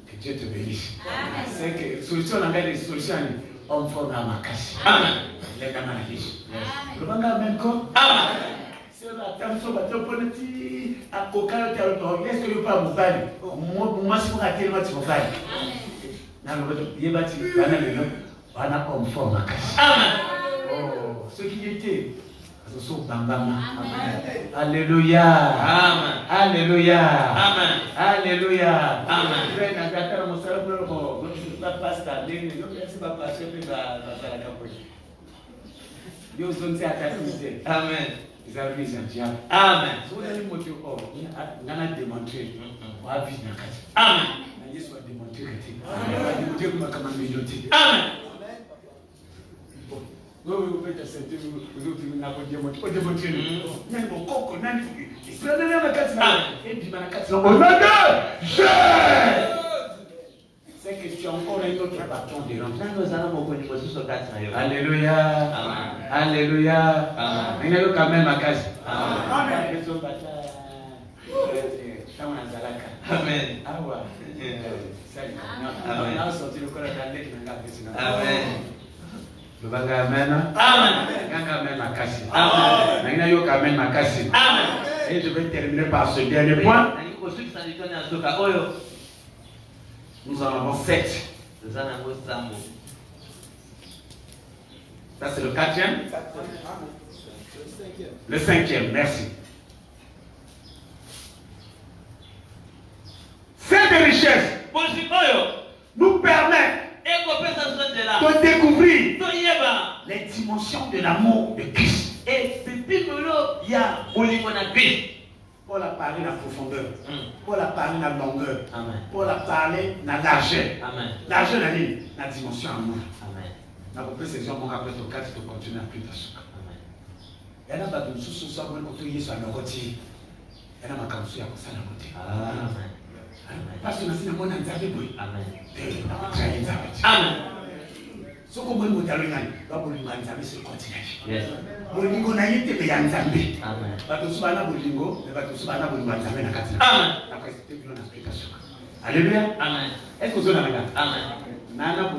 Que Dieu te bénisse. C'est que solution on a des solutions. On forme à ma casse. Amen. Les gamins disent. Le banga même quoi? Amen. C'est la tension va te prendre petit à coca le territoire. Est-ce que le pas vous parle? Moi c'est pour tellement tu vas parler. Dans le il est bâti. On a comme forme à casse. Amen. Oh, ce qui était Alléluia. Amen. Alléluia. Amen. Alléluia. Amen. Amen. Amen. Amen. Oui, vous pouvez te sentir, vous autres, vous n'avez pas dit, vous n'avez pas dit, c'est que tu as encore un autre bâton de l'entrée. Alléluia. Alléluia. Il y a quand même à casse. Amen. Amen. Amen. Le banga amen. Amen. Ganga amen makasi. Amen. Nangina yo amen makasi. Amen. Et je vais terminer par ce dernier point. Nous en avons 7. Ça c'est le 4e. Le 5e, merci. Cette richesse nous permet de découvrir les dimensions de l'amour de Christ. Et Paul a parlé de la profondeur, Paul a parlé de la longueur, Paul a parlé de la largeur. Largeur, la dimension amour. La ces gens vont après ton cas, tu peux continuer à plus de ce cas. Il y a un sous-sol, il y a un côté. Il y a un côté. Parce que nous sommes en train de faire. Amen. Amen. Ce que vous avez dit, c'est que vous avez Alléluia. Amen. Est-ce que vous avez dit? Amen. Amen.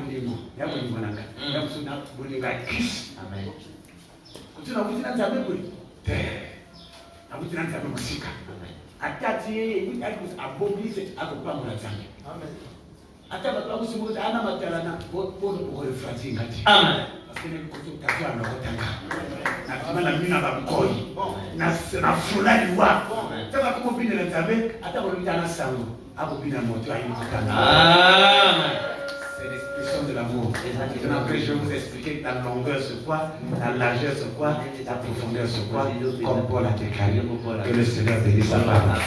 C'est l'expression de l'amour. Après, je vais vous expliquer la longueur c'est quoi, la largeur c'est quoi, la profondeur c'est quoi, comme Paul a déclaré. Que le Seigneur bénisse sa parole.